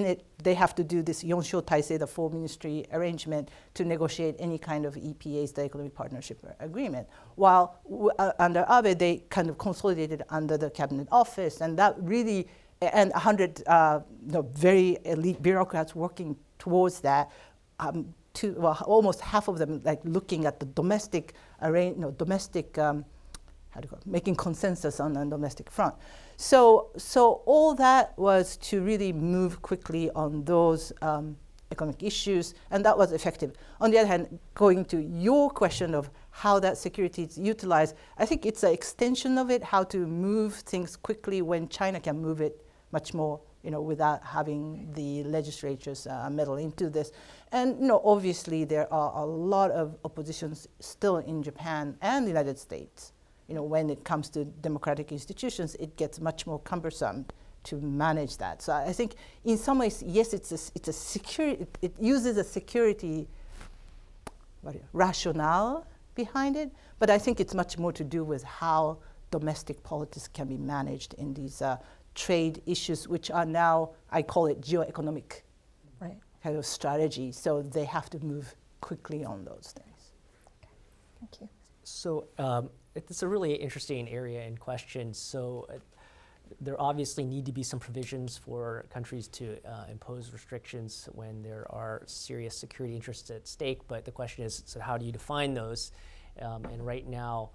it. They have to do this Yonsho Taisei, the 4-ministry arrangement, to negotiate any kind of EPAs, the Economic Partnership Agreement. While under Abe, they kind of consolidated under the Cabinet Office, and that really, and 100 very elite bureaucrats working towards that. Almost half of them looking at the domestic making consensus on the domestic front. So all that was to really move quickly on those economic issues, and that was effective. On the other hand, going to your question of how that security is utilized, I think it's an extension of it, how to move things quickly when China can move it much more, without having the legislatures meddle into this. And obviously there are a lot of oppositions still in Japan and the United States. When it comes to democratic institutions, it gets much more cumbersome to manage that. So I think in some ways, yes, it's a security, it uses a security rationale behind it, but I think it's much more to do with how domestic politics can be managed in these trade issues, which are now, I call it geoeconomic kind of strategy. So they have to move quickly on those things. Okay. Thank you. So it's a really interesting area in question. So there obviously need to be some provisions for countries to impose restrictions when there are serious security interests at stake. But the question is, so how do you define those? And right now,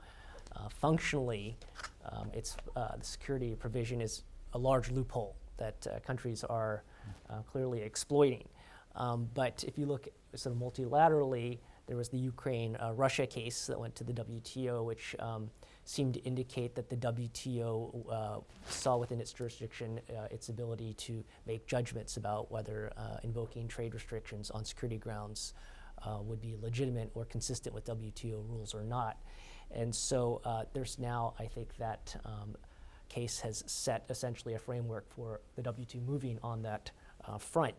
functionally, the security provision is a large loophole that countries are clearly exploiting. But if you look sort of multilaterally, there was the Ukraine-Russia case that went to the WTO, which seemed to indicate that the WTO saw within its jurisdiction its ability to make judgments about whether invoking trade restrictions on security grounds would be legitimate or consistent with WTO rules or not. And so there's now, I think, that case has set essentially a framework for the WTO moving on that front.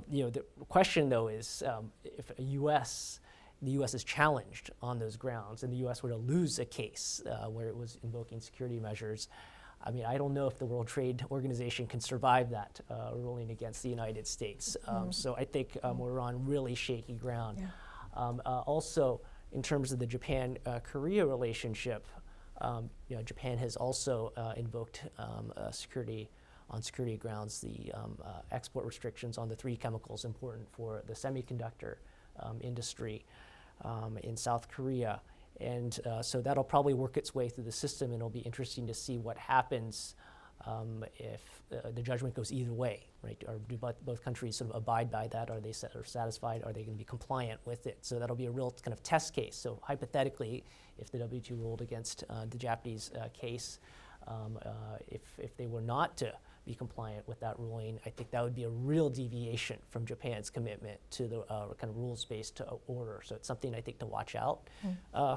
The question, though, is if the U.S. is challenged on those grounds and the U.S. were to lose a case where it was invoking security measures, I don't know if the World Trade Organization can survive that ruling against the United States. So I think we're on really shaky ground. Yeah. Also, in terms of the Japan-Korea relationship, Japan has also invoked security grounds, the export restrictions on the 3 chemicals important for the semiconductor industry in South Korea. And so that'll probably work its way through the system, and it'll be interesting to see what happens if the judgment goes either way, right? Or do both countries sort of abide by that? Are they satisfied? Are they going to be compliant with it? So that'll be a real kind of test case. So hypothetically, if the WTO ruled against the Japanese case, if they were not to be compliant with that ruling, I think that would be a real deviation from Japan's commitment to the kind of rules-based order. So it's something I think to watch out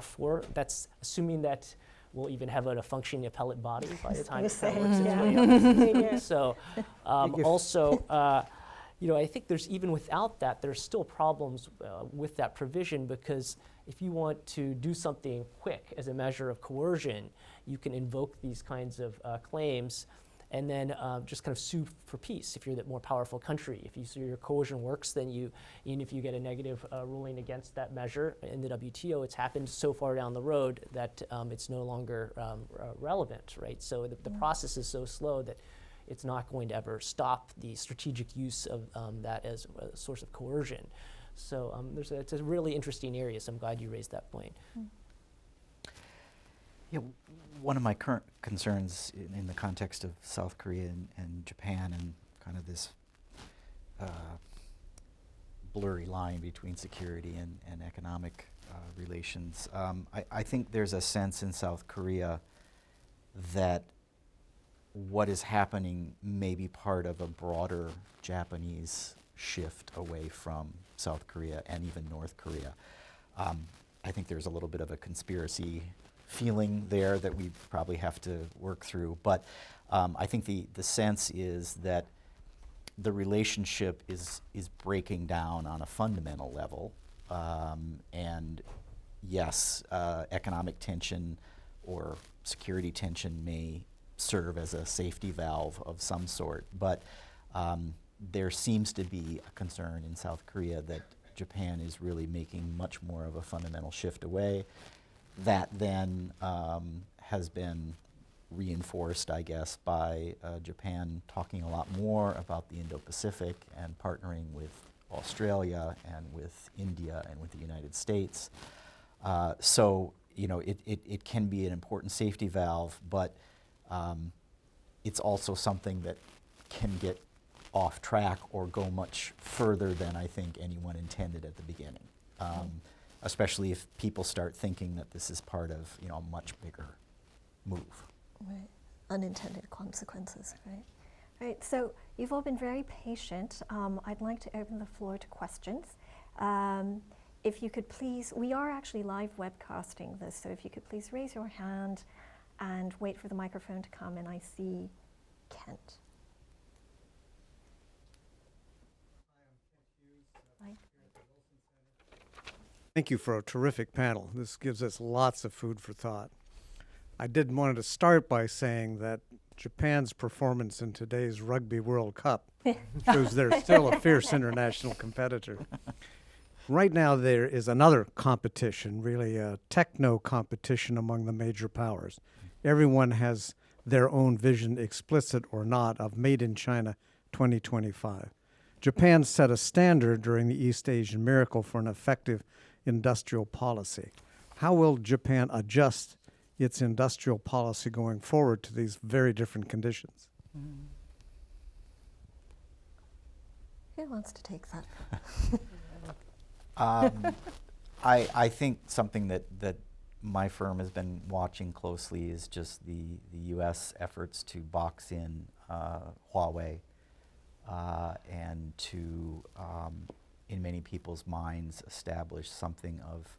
for. That's assuming that we'll even have a functioning appellate body by the time it kind of works its way up. So also, I think there's, even without that, there's still problems with that provision, because if you want to do something quick as a measure of coercion, you can invoke these kinds of claims and then just kind of sue for peace if you're the more powerful country. If you see your coercion works, then even if you get a negative ruling against that measure in the WTO, it's happened so far down the road that it's no longer relevant, right? So the process is so slow that it's not going to ever stop the strategic use of that as a source of coercion. So it's a really interesting area, so I'm glad you raised that point. Yeah, one of my current concerns in the context of South Korea and Japan and kind of this blurry line between security and economic relations, I think there's a sense in South Korea that what is happening may be part of a broader Japanese shift away from South Korea and even North Korea. I think there's a little bit of a conspiracy feeling there that we probably have to work through. But I think the sense is that the relationship is breaking down on a fundamental level. And yes, economic tension or security tension may serve as a safety valve of some sort. But there seems to be a concern in South Korea that Japan is really making much more of a fundamental shift away. That then has been reinforced, I guess, by Japan talking a lot more about the Indo-Pacific and partnering with Australia and with India and with the United States. So, it can be an important safety valve, but it's also something that can get off track or go much further than I think anyone intended at the beginning. Especially if people start thinking that this is part of a much bigger move. Right. Unintended consequences, right? Right, so you've all been very patient. I'd like to open the floor to questions. If you could please, we are actually live webcasting this, so if you could please raise your hand and wait for the microphone to come, and I see Kent. Thank you for a terrific panel. This gives us lots of food for thought. I did want to start by saying that Japan's performance in today's Rugby World Cup shows they're still a fierce international competitor. Right now there is another competition, really a techno competition among the major powers. Everyone has their own vision, explicit or not, of Made in China 2025. Japan set a standard during the East Asian Miracle for an effective industrial policy. How will Japan adjust its industrial policy going forward to these very different conditions? Who wants to take that? I think something that my firm has been watching closely is just the U.S. efforts to box in Huawei and to, in many people's minds, establish something of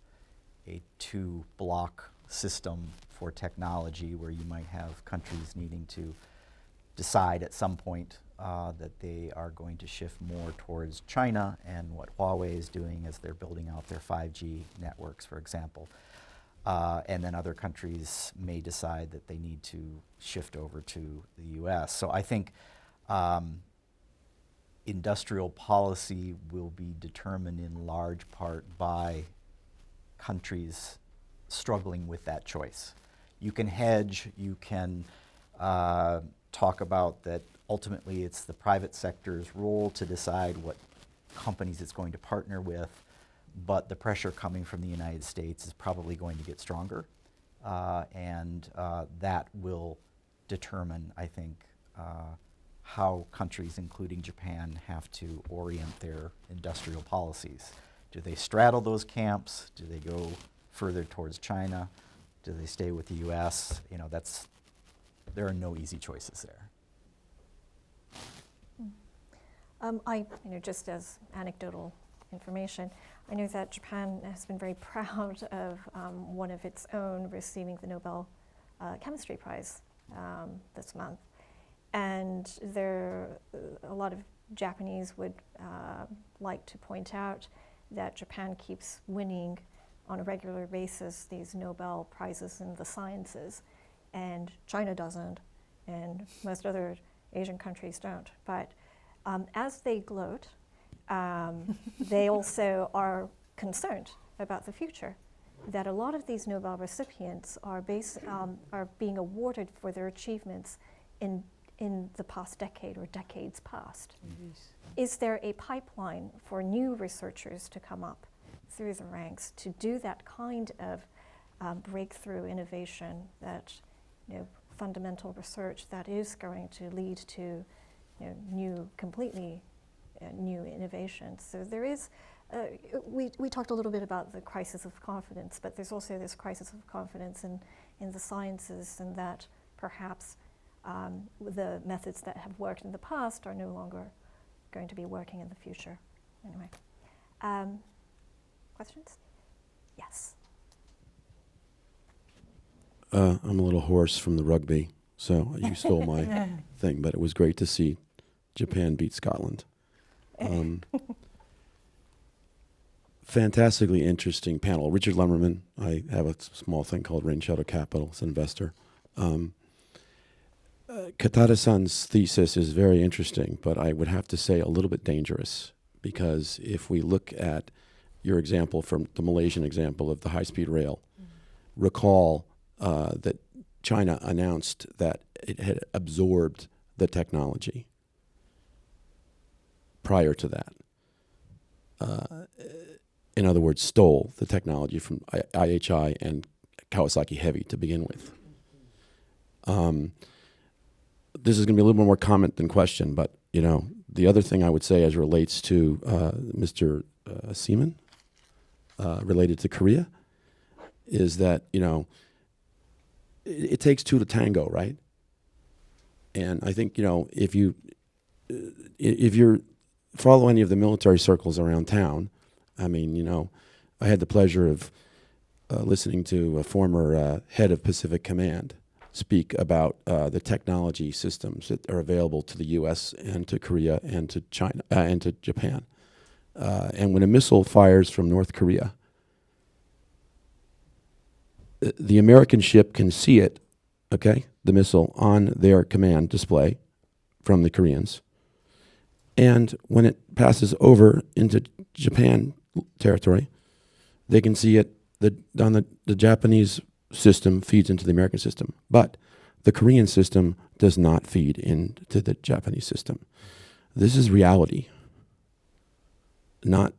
a two-block system for technology where you might have countries needing to decide at some point that they are going to shift more towards China and what Huawei is doing as they're building out their 5G networks, for example. And then other countries may decide that they need to shift over to the U.S. So I think industrial policy will be determined in large part by countries struggling with that choice. You can hedge, you can talk about that ultimately it's the private sector's role to decide what companies it's going to partner with, but the pressure coming from the United States is probably going to get stronger, and that will determine, I think, how countries, including Japan, have to orient their industrial policies. Do they straddle those camps? Do they go further towards China? Do they stay with the U.S.? You know, there are no easy choices there. Just as anecdotal information, I know that Japan has been very proud of one of its own receiving the Nobel Chemistry Prize this month. And a lot of Japanese would like to point out that Japan keeps winning on a regular basis these Nobel Prizes in the sciences, and China doesn't, and most other Asian countries don't. But as they gloat, they also are concerned about the future, that a lot of these Nobel recipients are being awarded for their achievements in the past decade or decades past. Is there a pipeline for new researchers to come up through the ranks to do that kind of breakthrough innovation, that fundamental research that is going to lead to completely new innovations? So there is, we talked a little bit about the crisis of confidence, but there's also this crisis of confidence in the sciences, and that perhaps the methods that have worked in the past are no longer going to be working in the future. Anyway, questions? Yes. I'm a little hoarse from the rugby, so you stole my thing, but it was great to see Japan beat Scotland. Fantastically interesting panel. Richard Lemmerman, I have a small thing called Rain Shadow Capital, as an investor. Katada-san's thesis is very interesting, but I would have to say a little bit dangerous, because if we look at your example from the Malaysian example of the high-speed rail, recall that China announced that it had absorbed the technology prior to that. In other words, stole the technology from IHI and Kawasaki Heavy to begin with. This is going to be a little more comment than question, but the other thing I would say as relates to Mr. Seaman, related to Korea, is that it takes two to tango, right? And I think if you follow any of the military circles around town, I mean, I had the pleasure of listening to a former head of Pacific Command speak about the technology systems that are available to the U.S. and to Korea and to China and to Japan. And when a missile fires from North Korea, the American ship can see it, the missile, on their command display from the Koreans. And when it passes over into Japan territory, they can see it on the Japanese system feeds into the American system, but the Korean system does not feed into the Japanese system. This is reality, not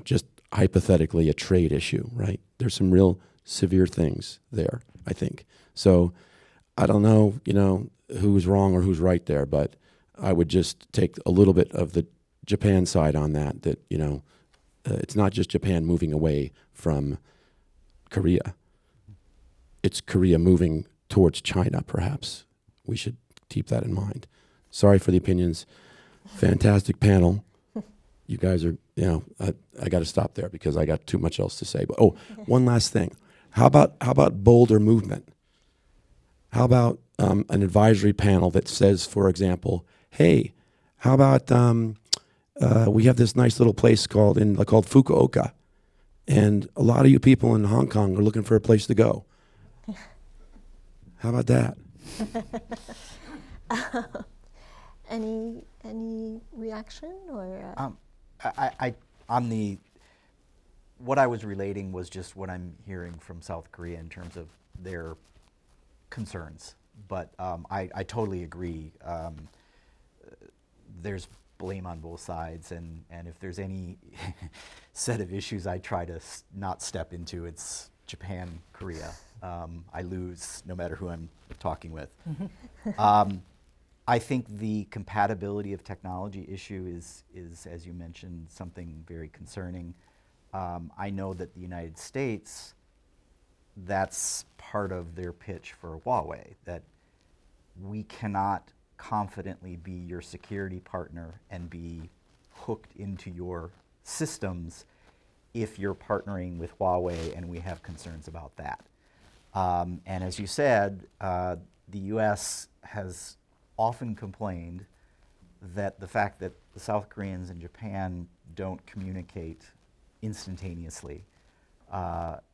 just hypothetically a trade issue, right? There's some real severe things there, I think. So I don't know, who's wrong or who's right there, but I would just take a little bit of the Japan side on that, it's not just Japan moving away from Korea. It's Korea moving towards China, perhaps. We should keep that in mind. Sorry for the opinions. Fantastic panel. You guys are, I got to stop there because I got too much else to say. But one last thing. How about bolder movement? How about an advisory panel that says, for example, hey, how about we have this nice little place called Fukuoka, and a lot of you people in Hong Kong are looking for a place to go. How about that? Any reaction or? What I was relating was just what I'm hearing from South Korea in terms of their concerns. But I totally agree. There's blame on both sides, and if there's any set of issues I try to not step into, it's Japan, Korea. I lose no matter who I'm talking with. I think the compatibility of technology issue is, as you mentioned, something very concerning. I know that the United States, that's part of their pitch for Huawei, that we cannot confidently be your security partner and be hooked into your systems if you're partnering with Huawei, and we have concerns about that. And as you said, the US has often complained that the fact that the South Koreans and Japan don't communicate instantaneously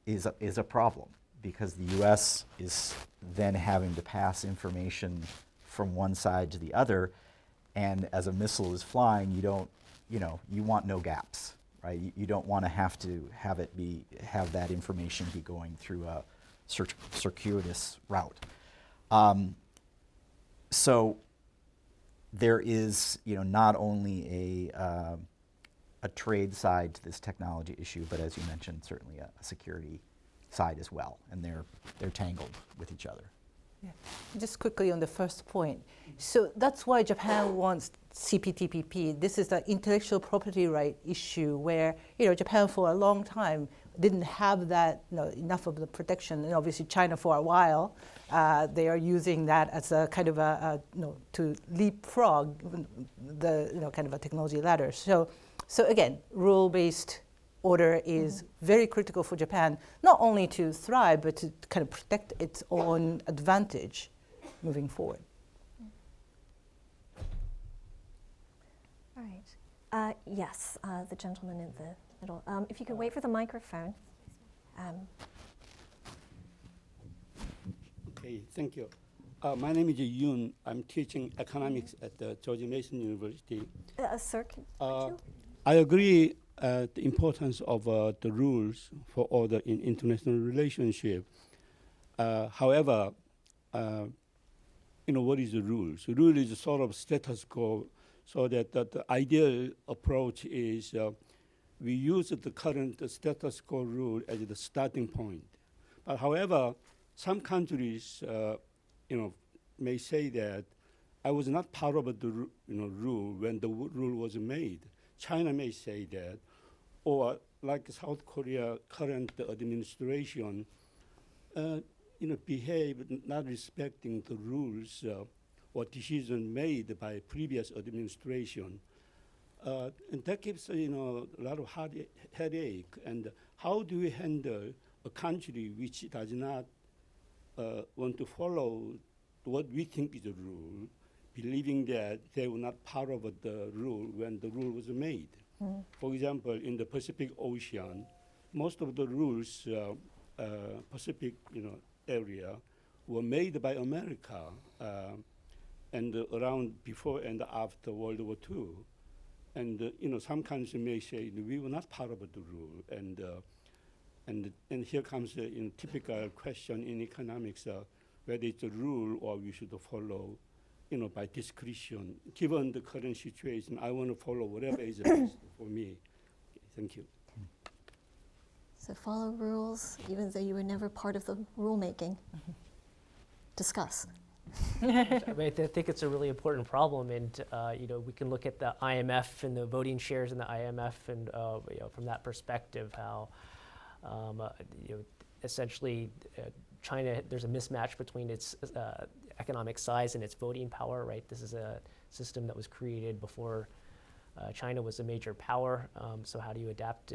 is a problem, because the US is then having to pass information from one side to the other, and as a missile is flying, you want no gaps, right? You don't want to have that information be going through a circuitous route. So there is, not only a trade side to this technology issue, but as you mentioned, certainly a security side as well, and they're tangled with each other. Yeah. Just quickly on the first point. So that's why Japan wants CPTPP. This is the intellectual property right issue where, Japan for a long time didn't have that, enough of the protection. And obviously China for a while, they are using that as a kind of to leapfrog the, kind of a technology ladder. So again, rule-based order is very critical for Japan, not only to thrive, but to kind of protect its own advantage moving forward. All right. Yes, the gentleman in the middle. If you could wait for the microphone. Okay, thank you. My name is Yoon. I'm teaching economics at the George Mason University. Sir, could you? I agree the importance of the rules for order in international relationship. However, what is the rules? The rule is a sort of status quo, so that the ideal approach is we use the current status quo rule as the starting point. But however, some countries, may say that I was not part of the rule when the rule was made. China may say that, or like South Korea current administration, behave not respecting the rules or decision made by previous administration. And that gives a lot of headache. And how do we handle a country which does not want to follow what we think is a rule, believing that they were not part of the rule when the rule was made? For example, in the Pacific Ocean, most of the rules, Pacific area, were made by America, and around before and after World War II. And some countries may say we were not part of the rule, and here comes the typical question in economics, whether it's a rule or we should follow, by discretion. Given the current situation, I want to follow whatever is best for me. Okay, thank you. So follow rules, even though you were never part of the rulemaking. Discuss. I think it's a really important problem, and we can look at the IMF and the voting shares in the IMF, and from that perspective, how essentially China, there's a mismatch between its economic size and its voting power. Right, this is a system that was created before China was a major power. So how do you adapt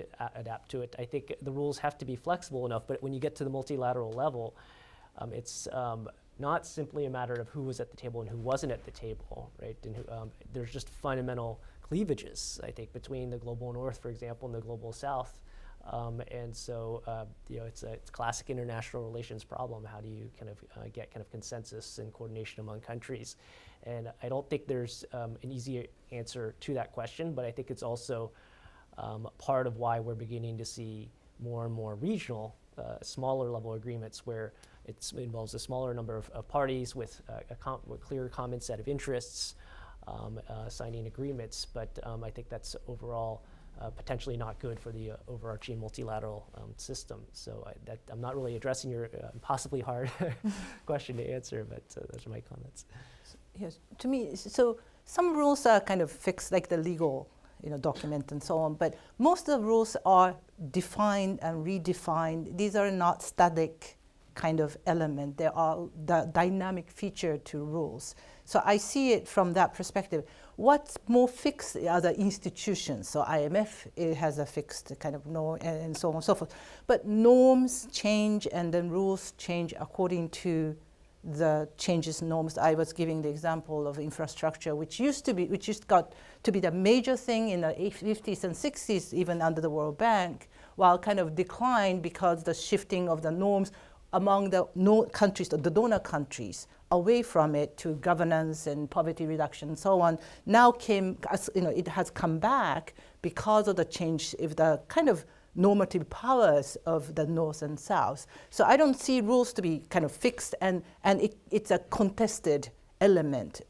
to it? I think the rules have to be flexible enough, but when you get to the multilateral level, it's not simply a matter of who was at the table and who wasn't at the table, right? And there's just fundamental cleavages, I think, between the global north, for example, and the global south. And so, it's a classic international relations problem. How do you kind of get kind of consensus and coordination among countries? And I don't think there's an easy answer to that question, but I think it's also part of why we're beginning to see more and more regional, smaller level agreements where it involves a smaller number of parties with a clear common set of interests, signing agreements, but I think that's overall potentially not good for the overarching multilateral system. So I'm not really addressing your impossibly hard question to answer, but those are my comments. Yes, to me, so some rules are kind of fixed, like the legal document and so on, but most of the rules are defined and redefined. These are not static kind of element. They are the dynamic feature to rules. So I see it from that perspective. What's more fixed are the institutions. So IMF, it has a fixed kind of norm and so on and so forth. But norms change and then rules change according to the changes in norms. I was giving the example of infrastructure, which got to be the major thing in the 50s and 60s, even under the World Bank, while kind of declined because the shifting of the norms among the countries, the donor countries, away from it to governance and poverty reduction and so on, now it has come back because of the change of the kind of normative powers of the North and South. So I don't see rules to be kind of fixed, and it's a contested element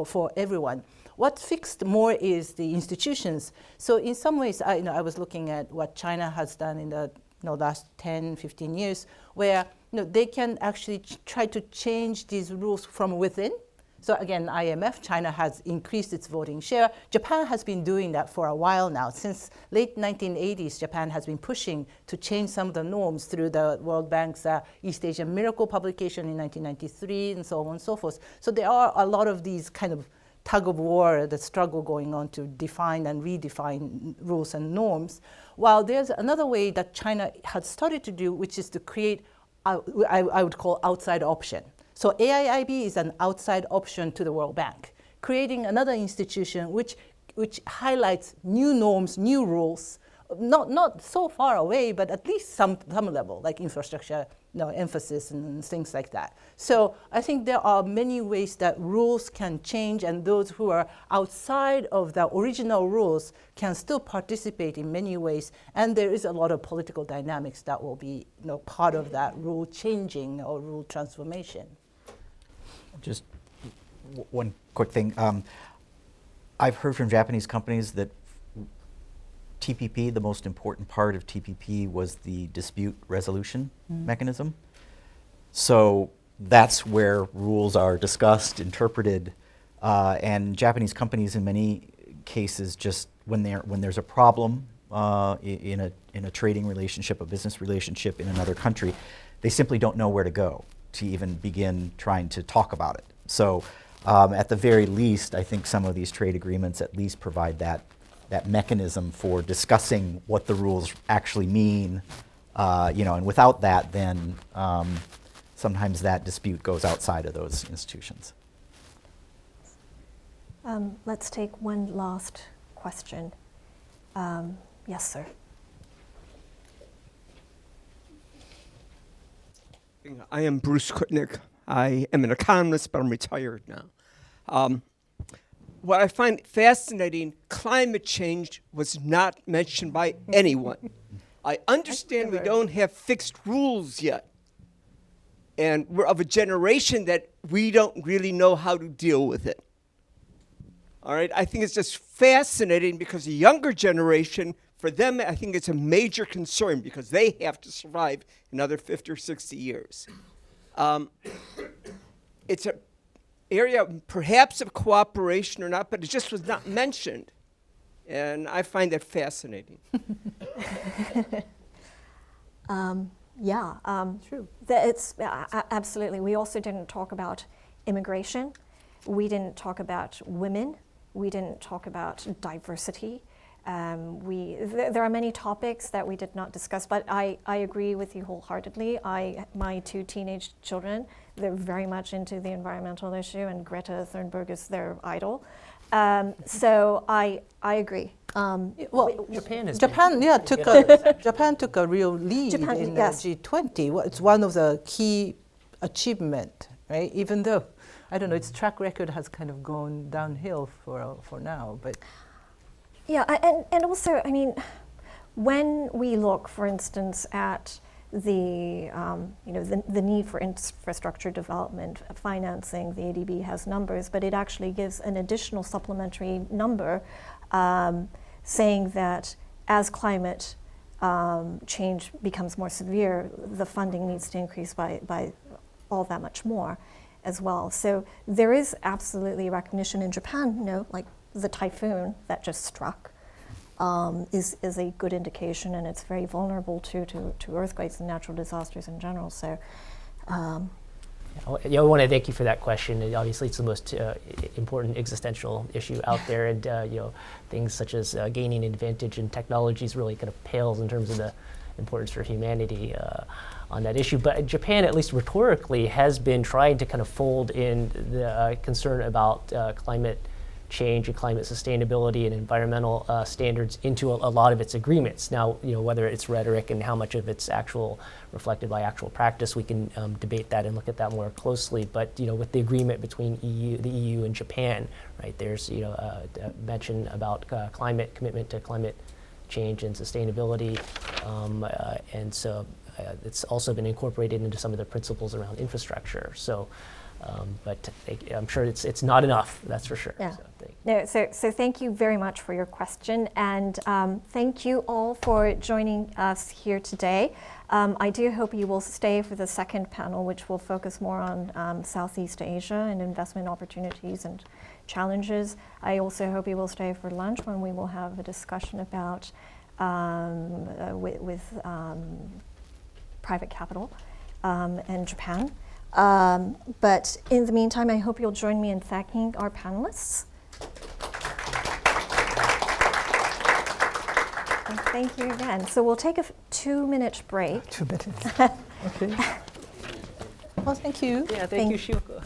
for everyone. What's fixed more is the institutions. So in some ways, I was looking at what China has done in the last 10, 15 years, where they can actually try to change these rules from within. So again, IMF, China has increased its voting share. Japan has been doing that for a while now. Since late 1980s, Japan has been pushing to change some of the norms through the World Bank's East Asian Miracle publication in 1993 and so on and so forth. So there are a lot of these kind of tug of war, the struggle going on to define and redefine rules and norms. While there's another way that China has started to do, which is to create, I would call outside option. So AIIB is an outside option to the World Bank, creating another institution which highlights new norms, new rules, not so far away, but at least some level, like infrastructure, emphasis and things like that. So I think there are many ways that rules can change, and those who are outside of the original rules can still participate in many ways. And there is a lot of political dynamics that will be part of that rule changing or rule transformation. Just one quick thing. I've heard from Japanese companies that TPP, the most important part of TPP was the dispute resolution mechanism. So that's where rules are discussed, interpreted, and Japanese companies in many cases just when there's a problem in a trading relationship, a business relationship in another country, they simply don't know where to go to even begin trying to talk about it. So at the very least, I think some of these trade agreements at least provide that mechanism for discussing what the rules actually mean, and without that, then sometimes that dispute goes outside of those institutions. Let's take one last question. Yes, sir. I am Bruce Kutnick. I am an economist, but I'm retired now. What I find fascinating, climate change was not mentioned by anyone. I understand we don't have fixed rules yet. And we're of a generation that we don't really know how to deal with it. All right, I think it's just fascinating because the younger generation, for them, I think it's a major concern because they have to survive another 50 or 60 years. It's an area perhaps of cooperation or not, but it just was not mentioned. And I find that fascinating. True. It's absolutely. We also didn't talk about immigration. We didn't talk about women. We didn't talk about diversity. There are many topics that we did not discuss, but I agree with you wholeheartedly. My two teenage children, they're very much into the environmental issue, and Greta Thunberg is their idol. So I agree. Japan took a real lead in the yes. G20. Well, it's one of the key achievement, right? Even though, I don't know, its track record has kind of gone downhill for now, but. Yeah, and also, I mean, when we look, for instance, at the need for infrastructure development, financing. The ADB has numbers, but it actually gives an additional supplementary number saying that as climate change becomes more severe, the funding needs to increase by all that much more as well. So there is absolutely recognition in Japan, like the typhoon that just struck is a good indication, and it's very vulnerable to earthquakes and natural disasters in general. So I want to thank you for that question. And obviously, it's the most important existential issue out there, and things such as gaining advantage in technologies really kind of pales in terms of the importance for humanity on that issue. But Japan, at least rhetorically, has been trying to kind of fold in the concern about climate change and climate sustainability and environmental standards into a lot of its agreements. Now, whether it's rhetoric and how much of it's reflected by actual practice, we can debate that and look at that more closely. But with the agreement between the EU and Japan, right, there's a mention about commitment to climate change and sustainability, and so it's also been incorporated into some of the principles around infrastructure. So. But I'm sure it's not enough, that's for sure. Yeah. So thank you very much for your question, and thank you all for joining us here today. I do hope you will stay for the second panel, which will focus more on Southeast Asia and investment opportunities and challenges. I also hope you will stay for lunch, when we will have a discussion about with private capital and Japan. But in the meantime, I hope you'll join me in thanking our panelists. And thank you again. So we'll take a 2-minute break. 2 minutes. Okay. Well, thank you. Yeah, thank you, Shioko.